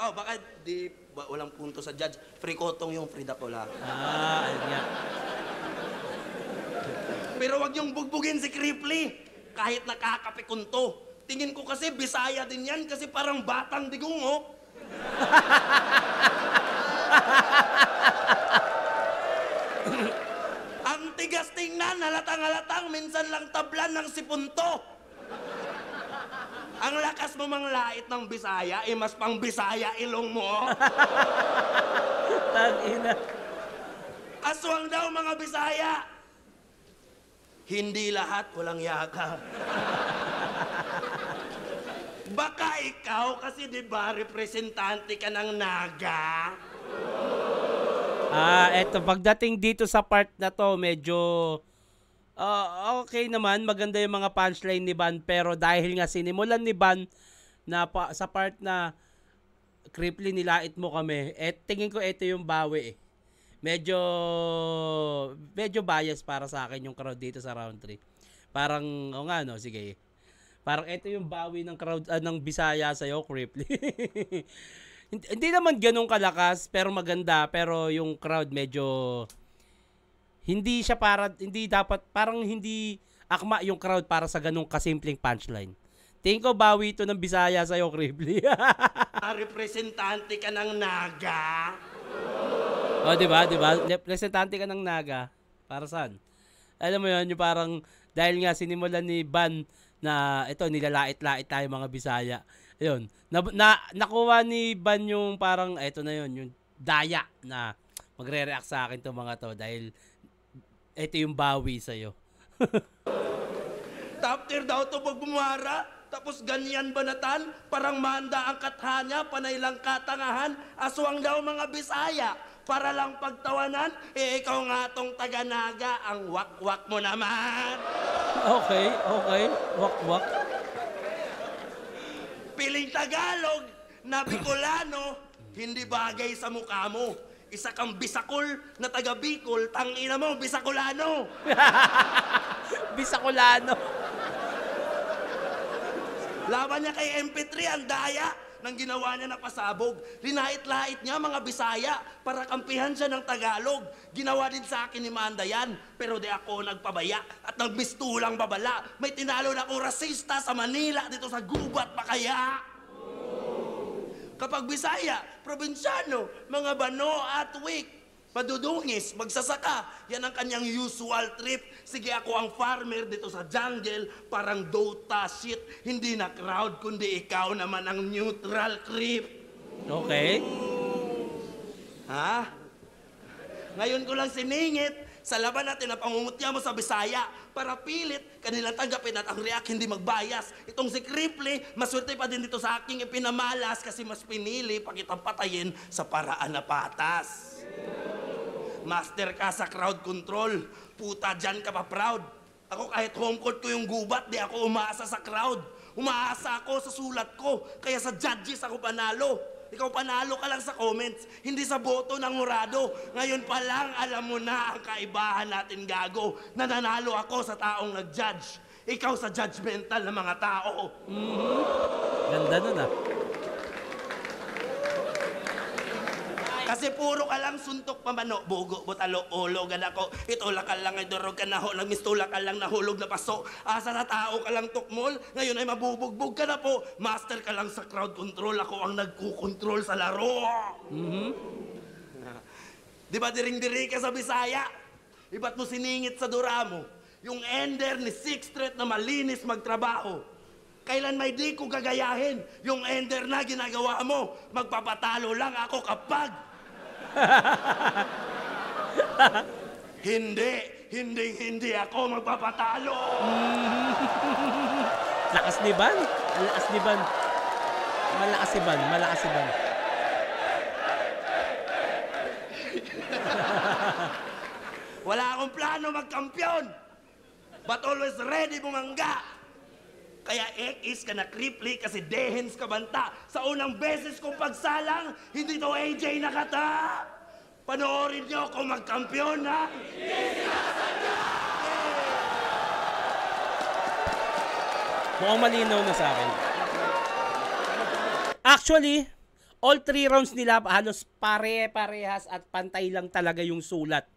Baka walang punto sa judge. Free kotong yung free Dakol, ha? Ayun nga. Pero wag yung bugbugin si Cripply. Kahit nakakapikunto. Tingin ko kasi Bisaya din yan kasi parang batang digong, oh. Ang tigas tingnan, halatang-halatang, minsan lang tablan ng sipunto. Ang lakas mo manglait ng Bisaya, mas pang Bisaya ilong mo. Tangina. Aswang daw mga Bisaya. Hindi lahat walang yaka. Baka ikaw kasi di ba representante ka ng Naga? Eto, pagdating dito sa part na to, medyo okay naman, maganda yung mga punchline ni Van, pero dahil nga sinimulan ni Van na sa part na Cripply nilait mo kami, tingin ko ito yung bawi eh. Medyo bias para sa akin yung crowd dito sa round 3. Parang, sige. Parang ito yung bawi ng crowd ng Bisaya sa'yo, Cripply. Hindi naman ganun kalakas, pero maganda. Pero yung crowd medyo hindi akma yung crowd para sa ganung kasimpleng punchline. Tingin ko bawi ito ng Bisaya sa'yo, Cripply. Representante ka ng Naga? Diba? Representante ka ng Naga. Para saan? Alam mo yun, yung parang dahil nga sinimulan ni Van na ito, nilalait-lait tayo mga Bisaya. Ayun. Nakuha ni Van yung parang, ito na yun, yung daya na magre-react sa akin to mga to dahil ito yung bawi sa'yo. Top tier daw to pag bumara. Tapos ganyan banatan, parang manda ang kathanya, panay lang katangahan, aswang daw mga Bisaya. Para lang pagtawanan, ikaw nga tong taga-Naga, ang wak-wak mo naman. Okay. Wak-wak. Piling Tagalog na Bicolano, hindi bagay sa mukha mo. Isa kang Bisakol na taga Bicol, tangina mo, Bisacolano. Bisacolano. Laban niya kay MP3, ang daya nang ginawa niya na pasabog. Linait-lait niya mga Bisaya para kampihan siya ng Tagalog. Ginawa din sa akin ni Manda yan, pero di ako nagpabaya at nagmistulang babala. May tinalo na akong rasista sa Manila dito sa gubat pa kaya. Kapag Bisaya, probinsyano, mga Bano at Wik, madudungis, magsasaka, yan ang kanyang usual trip. Sige, ako ang farmer dito sa jungle, parang Dota shit. Hindi na crowd, kundi ikaw naman ang neutral creep. Okay. Ha? Ngayon ko lang siningit sa laban natin na pangungutya mo sa Bisaya para pilit kanilang tanggapin at ang react hindi magbayas. Itong si Cripply, maswerte pa din dito sa aking ipinamalas kasi mas pinili pa kitang patayin sa paraan na patas. Master ka sa crowd control. Puta, dyan ka pa proud. Ako kahit home court ko yung gubat, di ako umaasa sa crowd. Umaasa ako sa sulat ko. Kaya sa judges ako panalo. Ikaw panalo ka lang sa comments, hindi sa boto ng murado. Ngayon pa lang, alam mo na ang kaibahan natin, gago. Nananalo ako sa taong nag-judge. Ikaw sa judgmental na mga tao. Ganda nun ah. Kasi puro ka lang suntok pamano, bugo, butalo, ulo, ganako. Itulak ka lang ay durog ka na hulog, mistulak ka lang nahulog na paso. Asa na tao ka lang tukmol, ngayon ay mabubugbog ka na po. Master ka lang sa crowd control, ako ang nagkukontrol sa laro. Di ba diring-diri ka sa Bisaya? Iba't mo siningit sa dura mo? Yung ender ni Sixth Street na malinis magtrabaho. Kailan may di ko gagayahin? Yung ender na ginagawa mo, magpapatalo lang ako kapag Hindi ako magpapatalo. Lakas ni Van. Ang lakas ni Van. Malakas si Van. Malakas si Van. Wala akong plano magkampiyon. But always ready bumangga. Kaya X ka na Cripply kasi Dehens ka banta. Sa unang beses kong pagsalang, hindi to AJ nakata. Panoorin niyo kung magkampiyon, ha? Mukhang malinaw na sa akin. Actually, all 3 rounds nila halos pare-parehas at pantay lang talaga yung sulat.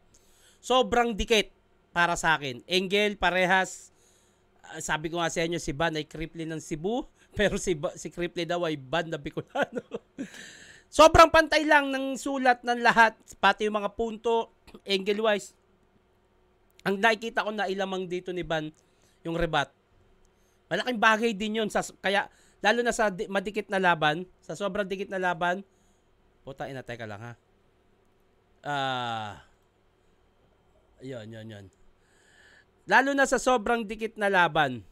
Sobrang dikit para sa akin. Engel, parehas. Sabi ko nga sa inyo, si Van ay Cripply ng Cebu, pero si Cripply daw ay Van na Bicolano. Sobrang pantay lang ng sulat ng lahat, pati yung mga punto, angle-wise. Ang nakikita ko na ilamang dito ni Van, yung rebat. Malaking bagay din yun. Kaya, lalo na sa madikit na laban, sa sobrang dikit na laban, puta, teka lang ha. Yun. Lalo na sa sobrang dikit na laban,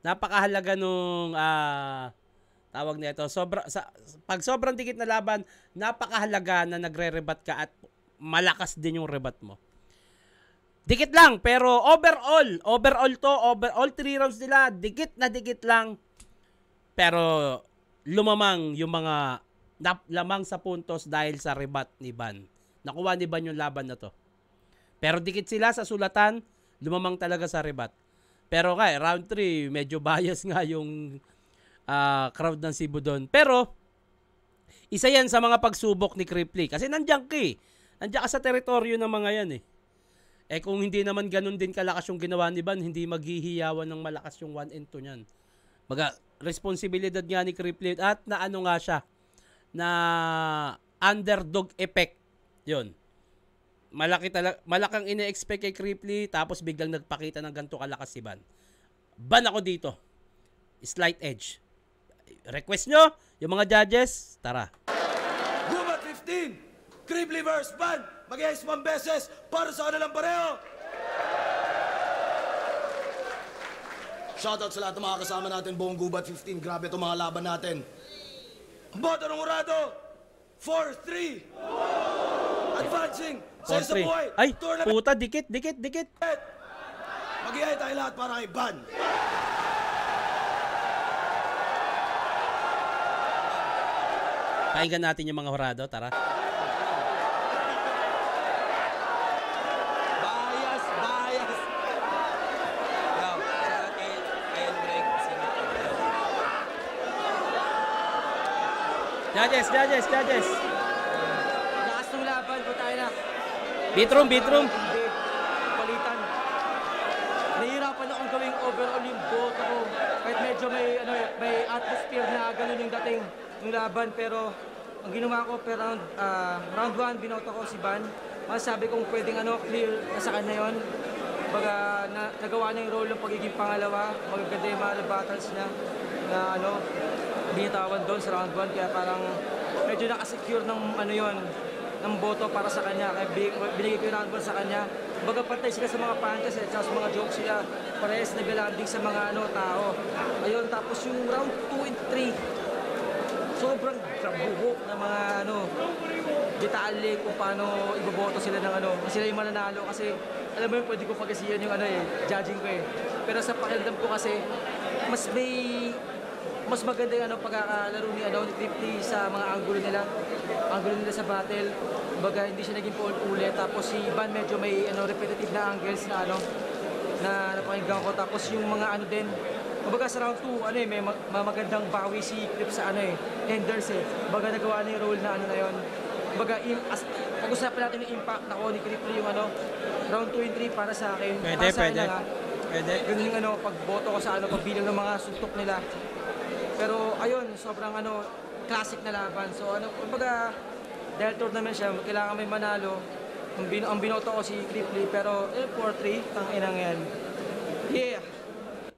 napakahalaga nung tawag nito, pag sobrang dikit na laban, napakahalaga na nagre-rebat ka at malakas din yung rebat mo. Dikit lang, pero overall all 3 rounds nila, dikit lang. Pero lumamang yung mga lamang sa puntos dahil sa rebat ni Van. Nakuha ni Van yung laban na to. Pero dikit sila sa sulatan, lumamang talaga sa rebat. Pero round 3, medyo bias nga yung crowd ng Cebu doon. Pero, isa yan sa mga pagsubok ni Cripply. Kasi nandiyan ka eh. Nandiyan ka sa teritoryo ng mga yan eh. Kung hindi naman ganun din kalakas yung ginawa ni Van, hindi maghihiyawan ng malakas yung 1 and 2 niyan. Responsibilidad nga ni Cripply at na ano nga siya, na underdog effect. Yun. Malakang ine-expect kay Cripply, tapos biglang nagpakita ng ganito kalakas si Van. Ban ako dito. Slight edge. Request nyo, yung mga judges, tara. Gubat 15, Cripply vs. Van, mag-ice 1 beses para sa kanilang pareho. Shoutout sa lahat ng mga kasama natin buong Gubat 15. Grabe itong mga laban natin. Boto ng Urado, 4-3. Advancing sa isa buhay. Ay, tournament. puta, dikit. Mag-iay tayo lahat para kay Van. Pakinggan natin yung mga Horado, tara. Bias. Yo, sa akin, Iron Break, Judges. lakas ng laban po tayo na. Bitroom. Hindi, palitan. Nahihirapan akong gawing overall yung boto ko. Kahit medyo may atmosphere na ganun yung dating ng laban. Pero ang ginawa ko per round 1, binoto ko si Van. Masasabi kong pwedeng clear na sa kanya yun. Baga, nagawa niya yung role ng pagiging pangalawa. Magaganda yung mga battles niya na binitawan doon sa round 1. Kaya parang medyo nakasecure ng ng boto para sa kanya. Kaya binigay ko yung round 1 sa kanya. Baga pantay sila sa mga punches at sa mga jokes sila. Parehas nag-landing sa mga tao. Ayun, tapos yung round 2 and 3, sobrang buhok na mga detalye kung paano iboboto sila ng sila yung mananalo kasi alam mo yun, pwede ko pagkasiyan yung judging ko eh. Pero sa pakiramdam ko kasi mas maganda yung pagkakalaro ni Cripply sa mga angulo nila sa battle. Baga hindi siya naging ulit. Tapos si Van medyo may repetitive na angles na na napakinggan ko. Tapos yung mga din, kumbaga sa round 2, may magandang bawi si Cripp sa Enders eh. Baga nagawa na yung role na na yun. Baga, pag-usapan natin yung impact ni Cripply yung round 2 and 3 para sa akin. Pwede. Ganun yung pagboto ko sa pagbilang ng mga suntok nila. Pero ayun, sobrang classic na laban. So kumbaga, dahil tournament siya, kailangan may manalo. Ang binoto ko si Cripply, pero 4-3, tanginang yan. Yeah!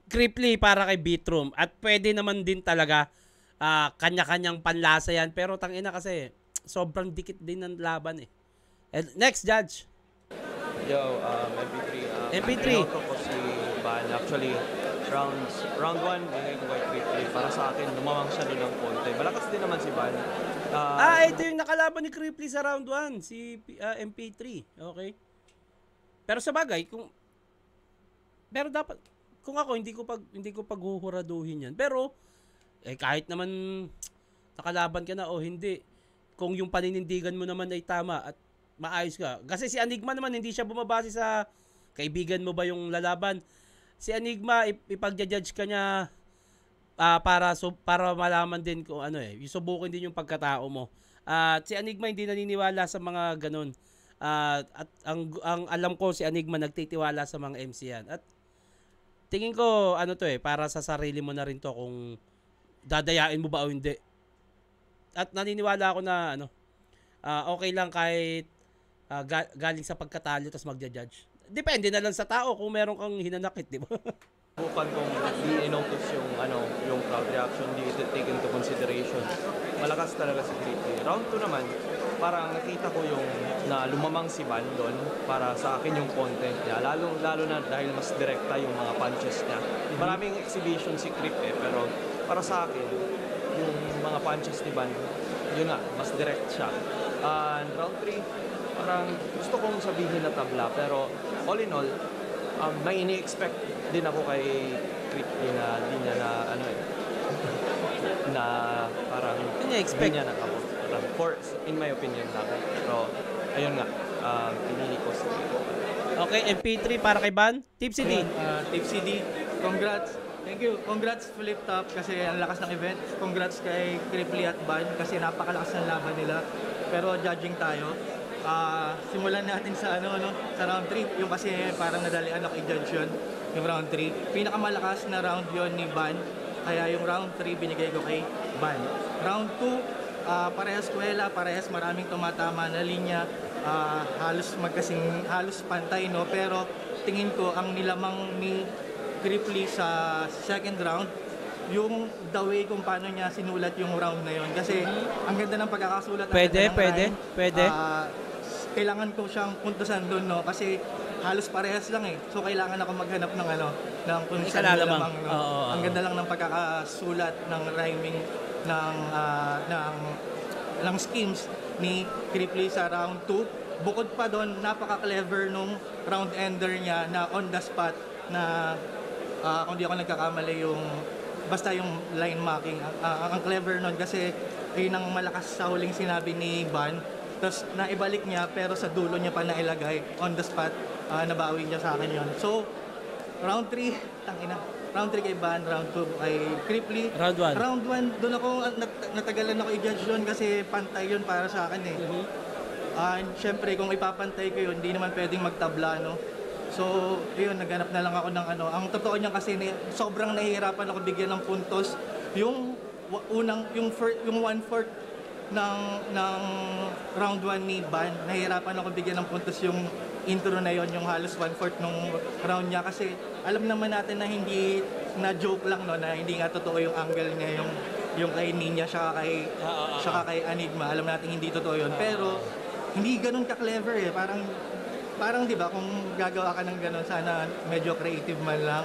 Cripply para kay Bitroom. At pwede naman din talaga kanya-kanyang panlasa yan. Pero tangina kasi, sobrang dikit din ng laban eh. And next, Judge. Yo, MP3. MP3. Pinoto ko si Van. Actually, round 1, bigay ko kay Cripply. Para sa akin, lumamang siya doon ng konti. Malakas din naman si Van. Ito yung nakalaban ni Cripply sa round 1, si MP3. Okay. Pero sa bagay, pero dapat kung ako hindi ko paghuhuraduhin yan. Pero kahit naman nakalaban ka na o hindi, kung yung paninindigan mo naman ay tama at maayos ka. Kasi si Enigma naman hindi siya bumabase sa kaibigan mo ba yung lalaban. Si Enigma ipagja-judge ka niya para malaman din kung ano subukin din yung pagkatao mo. At si Enigma hindi naniniwala sa mga ganun. At ang alam ko si Enigma nagtitiwala sa mga MC yan. At tingin ko para sa sarili mo na rin to kung dadayain mo ba o hindi. At naniniwala ako na okay lang kahit galing sa pagkatalo tapos magja-judge. Depende na lang sa tao kung meron kang hinanakit, di ba? Bukan kung i-notice yung crowd reaction, di take into consideration. Malakas talaga si Cripply. Round 2 naman, parang nakita ko yung na lumamang si Van doon para sa akin yung content niya. Lalo na dahil mas direkta yung mga punches niya. Maraming exhibition si Cripply pero para sa akin, yung mga punches ni Van, yun nga, mas direct siya. And round 3, parang gusto kong sabihin na tabla pero all in all, may ini-expect din ako kay Cripply na di niya na parang ini-expect niya nakabot. In my opinion lang. Pero ayun nga, pinili ko si Okay, MP3 para kay Van. Tipsy D. Tipsy D, congrats. Thank you. Congrats Flip Top kasi ang lakas ng event. Congrats kay Cripply at Van kasi napakalakas ng laban nila. Pero judging tayo, simulan natin sa sa round 3. Yung kasi parang nadalian ako i-judge yun, yung round 3. Pinakamalakas na round yon ni Van. Kaya yung round 3 binigay ko kay Van. Round 2, parehas kuwela, parehas maraming tumatama na linya. Halos pantay no, pero tingin ko ang nilamang ni Cripply sa second round yung the way kung paano niya sinulat yung round na yon kasi ang ganda ng pagkakasulat. Pwede. Kailangan ko siyang puntusan doon no kasi halos parehas lang so kailangan ako maghanap ng kung saan lamang no. Ang ganda lang ng pagkakasulat ng rhyming ng schemes ni Cripply sa round 2. Bukod pa doon, napaka-clever nung round ender niya na on the spot na kung di ako nagkakamali basta yung line marking. Ang clever nun kasi ayun ang malakas sa huling sinabi ni Van. Tapos naibalik niya pero sa dulo niya pa nailagay on the spot. Nabawi niya sa akin yon. So, round 3, round 3 kay Van, round 2 kay Cripply. Round 1, doon ako, natagalan ako i-judge yun kasi pantay yun para sa akin And syempre, kung ipapantay ko yun, hindi naman pwedeng magtabla, no? So, yun, naghanap na lang ako ng Ang totoo niya kasi, sobrang nahihirapan ako bigyan ng puntos. Yung yung 1/4 ng round 1 ni Van, nahihirapan ako bigyan ng puntos yung intro na yon, yung halos 1/4 nung round niya kasi alam naman natin na hindi na joke lang no, na hindi nga totoo yung angle niya yung kay Ninya siya kay Enigma, alam natin hindi totoo yun pero hindi ganoon ka-clever parang 'di ba kung gagawa ka ng ganoon sana medyo creative man lang.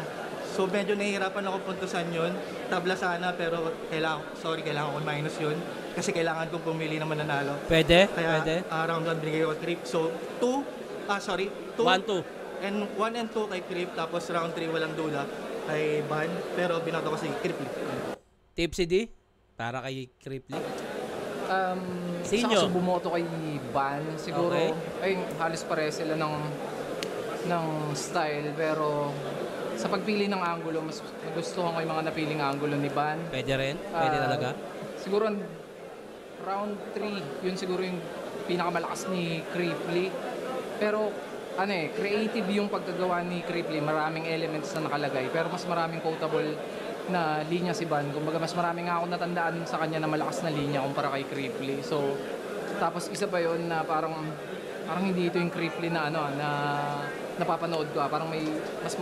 So medyo nahihirapan ako puntusan yun. Tabla sana pero kailangan ko minus yun. Kasi kailangan kong pumili na mananalo. Pwede? Round 1 binigay ko kay Crip. So 2. 1-2. And 1 and 2 kay Crip. Tapos round 3 walang duda kay Van. Pero binoto ko si Cripply. Tipsy D? Para kay Cripply? Sa kaso bumoto kay Van. Siguro, halos pareho sila ng style. Pero sa pagpili ng angulo, mas nagustuhan ko yung mga napiling angulo ni Van. Pwede rin? Pwede talaga? Siguro round 3, yun siguro yung pinakamalakas ni Cripply. Pero creative yung pagkagawa ni Cripply. Maraming elements na nakalagay. Pero mas maraming quotable na linya si Van. Kumbaga mas maraming nga ako natandaan sa kanya na malakas na linya kumpara kay Cripply. So, tapos isa pa yun na parang hindi ito yung Cripply na napapanood ko, parang may mas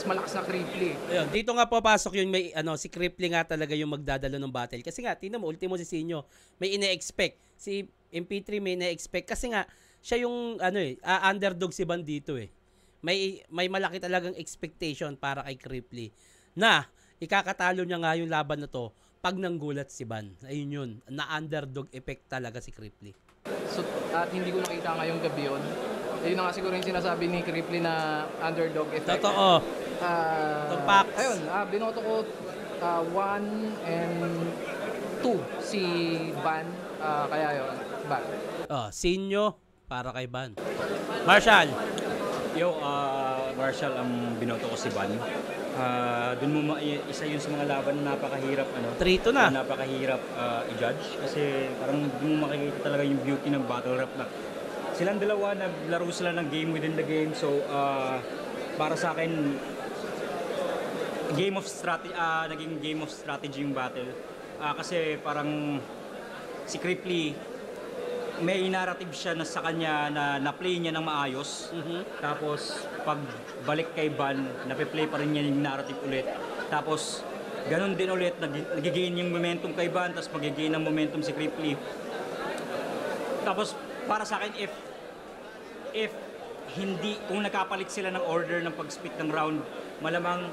malakas na Cripply. Ayun, dito nga papasok yung may si Cripply nga talaga yung magdadalo ng battle. Kasi nga tingnan mo, ultimo si Sinyo, may ine-expect. Si MP3 may ine-expect kasi nga siya yung underdog si Ban dito eh. May malaki talagang expectation para kay Cripply na ikakatalo niya nga yung laban na to pag nanggulat si Ban. Ayun yun, na underdog effect talaga si Cripply. So, at hindi ko nakita ngayong gabi yun. Ayun na nga siguro yung sinasabi ni Cripply na underdog effect. Totoo. Tumpak. Ayun, binoto ko 1 and 2 si Ban. Kaya yun, Ban. Sinyo para kay Ban. Marshall. Yo, Marshall ang binoto ko si Ban. Dun mo isa yun sa mga laban na napakahirap 3-2 na. Napakahirap i-judge kasi parang dun mo makikita talaga yung beauty ng battle rap na silang dalawa naglaro sila ng game within the game. So para sa akin naging game of strategy yung battle. Kasi parang si Cripply may narrative siya na sa kanya na na-play niya ng maayos. Tapos pag balik kay Ban, nape-play pa rin niya yung narrative ulit. Tapos ganun din ulit, nag-gain yung momentum kay Ban, tapos mag-gain ng momentum si Cripply. Tapos para sa akin, if hindi, kung nakapalit sila ng order ng pag-split ng round, malamang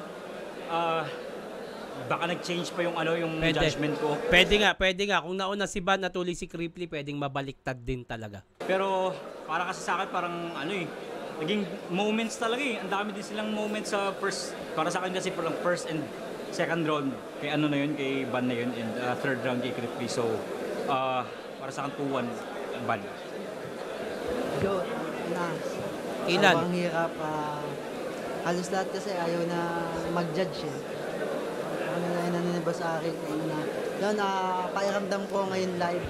baka nag-change pa yung judgment ko. Pwede nga. Kung nauna si Ban at uli si Cripply, pwedeng mabaliktad din talaga. Pero para kasi sa akin parang naging moments talaga eh. Ang dami din silang moments sa first, para sa akin kasi parang first and second round kay kay Ban na yun, and third round kay Cripply. So para sa akin 2-1 Ban. Yo, Ilan? Sobrang hirap. Halos lahat kasi ayaw na mag-judge eh. Naniniba sa akin yun, pakiramdam ko ngayon live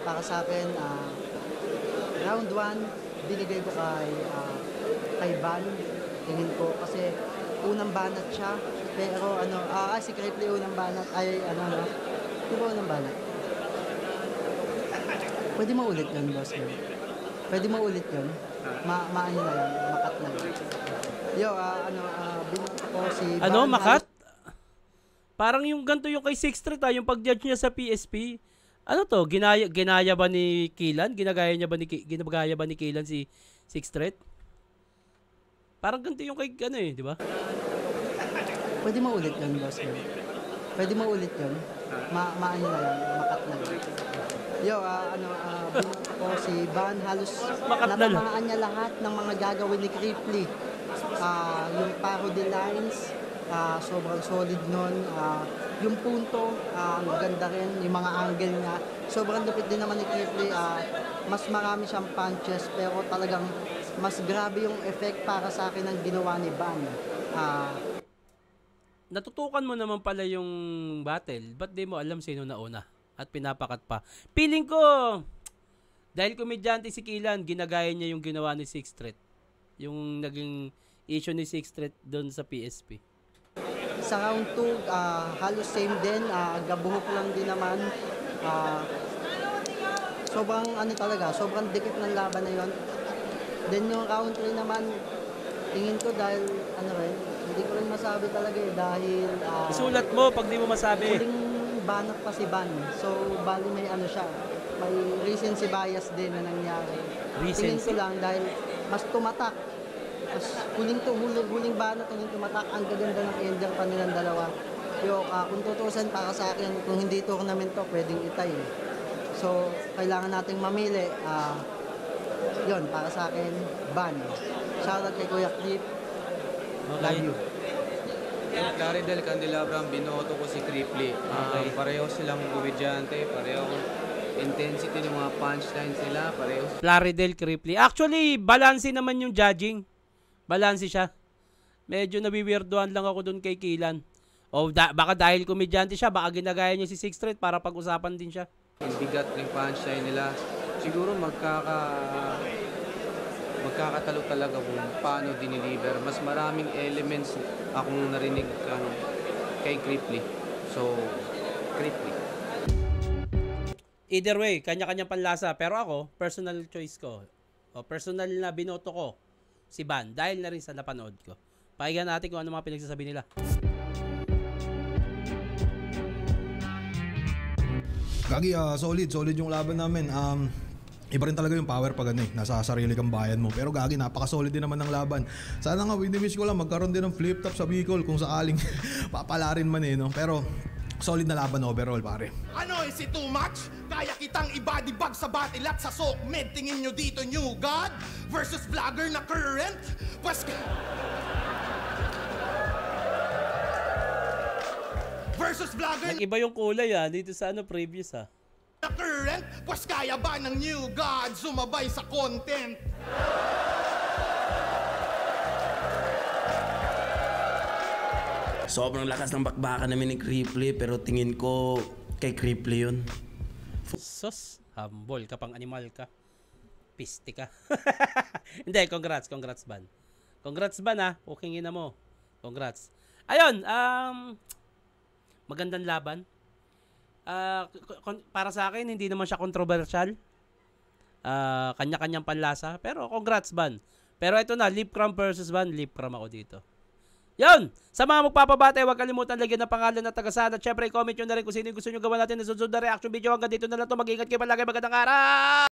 para sa akin round 1 binigay ko kay Ban, tingin ko kasi unang banat siya, pero si Cripply unang banat ay di ba unang banat? Pwede maulit yun, boss mo? Pwede maulit yun? Maano na lang, makat na lang. Yo, binoto ko si Ban. Makat? Parang yung ganito yung kay Sixth Street yung pag-judge niya sa PSP. Ginaya ba ni Killan? Ginagaya ba ni Killan si Sixth Street? Parang ganito yung kay di ba? Pwede maulit yun, boss mo? Pwede maulit yun? Maano na lang, makat na lang. Yo, binoto ko si Ban, halos natamaan niya lahat ng mga gagawin ni Cripply. Yung parody lines, sobrang solid nun. Yung punto, ang ganda rin. Yung mga angle niya. Sobrang lupit din naman ni Cripply. Mas marami siyang punches, pero talagang mas grabe yung effect para sa akin ang ginawa ni Ban. Natutukan mo naman pala yung battle. Ba't di mo alam sino nauna? At pinapakat pa. Feeling ko, dahil komedyante si Killan, ginagaya niya yung ginawa ni Sixth Street. Yung naging issue ni Sixth Street doon sa PSP. Sa round 2, halos same din. Gabuhok lang din naman. Sobrang sobrang dikit ng laban na yon. Then yung round 3 naman, tingin ko dahil, hindi ko rin masabi talaga dahil... Isulat mo pag di mo masabi. Huling banat pa si Ban. So, bali may siya. May recency bias din na nangyari. Tingin ko lang dahil mas tumatak. Mas huling banat, huling tumatak. Ang gaganda ng ender pa nilang dalawa. Kung tutusan para sa akin, kung hindi tournament to, pwedeng itay. So, kailangan nating mamili. Yun, para sa akin, Ban. Shoutout kay Kuya Clip. Love you. Claridel Candelabra, binoto ko si Cripply. Pareho silang komedyante, pareho intensity ng mga punchlines nila, pareho. Claridel, Cripply. Actually, balanse naman yung judging. Balanse siya. Medyo nabiwirduhan lang ako dun kay Killan. Baka dahil komedyante siya, baka ginagaya niya si Sixth Street para pag-usapan din siya. Ang bigat ng punchline nila. Siguro magkakatalo talaga kung paano diniliver. Mas maraming elements akong narinig kay Cripply. So, Cripply. Either way, kanya-kanyang panlasa. Pero ako, personal choice ko. Personal na binoto ko si Ban dahil na rin sa napanood ko. Pakinggan natin kung ano mga pinagsasabi nila. Gagi, solid yung laban namin. Iba rin talaga yung power pag nasa sarili kang bayan mo. Pero Gagi, napaka-solid din naman ng laban. Sana nga, wini-wish ko lang magkaroon din ng flip-top sa Bicol kung sakaling papalarin man no? Pero solid na laban overall, pare. Ano, is it too much? Kaya kitang i-body bag sa battle at sa soak med. Tingin nyo dito, New God versus vlogger na current? Pues... versus vlogger Nag-iba yung kulay dito sa previous na current? Pues kaya ba ng New God sumabay sa content? Sobrang lakas ng bakbakan namin ni Cripply, pero tingin ko kay Cripply yun. Sus, humble ka pang animal ka. Piste ka. Hindi, congrats Ban. Congrats Ban Pukingin na mo. Congrats. Ayun, magandang laban. Para sa akin, hindi naman siya controversial. Kanya-kanyang panlasa. Pero congrats Ban. Pero ito na, Lip Cram versus Ban. Lip Cram ako dito. Yun! Sa mga magpapabate, huwag kalimutan lagyan ng pangalan at tagasan. At syempre, comment nyo na rin kung sino yung gusto nyo gawa natin na susunod na reaction video. Hanggang dito na lang ito. Mag-ingat kayo palagi. Magandang araw!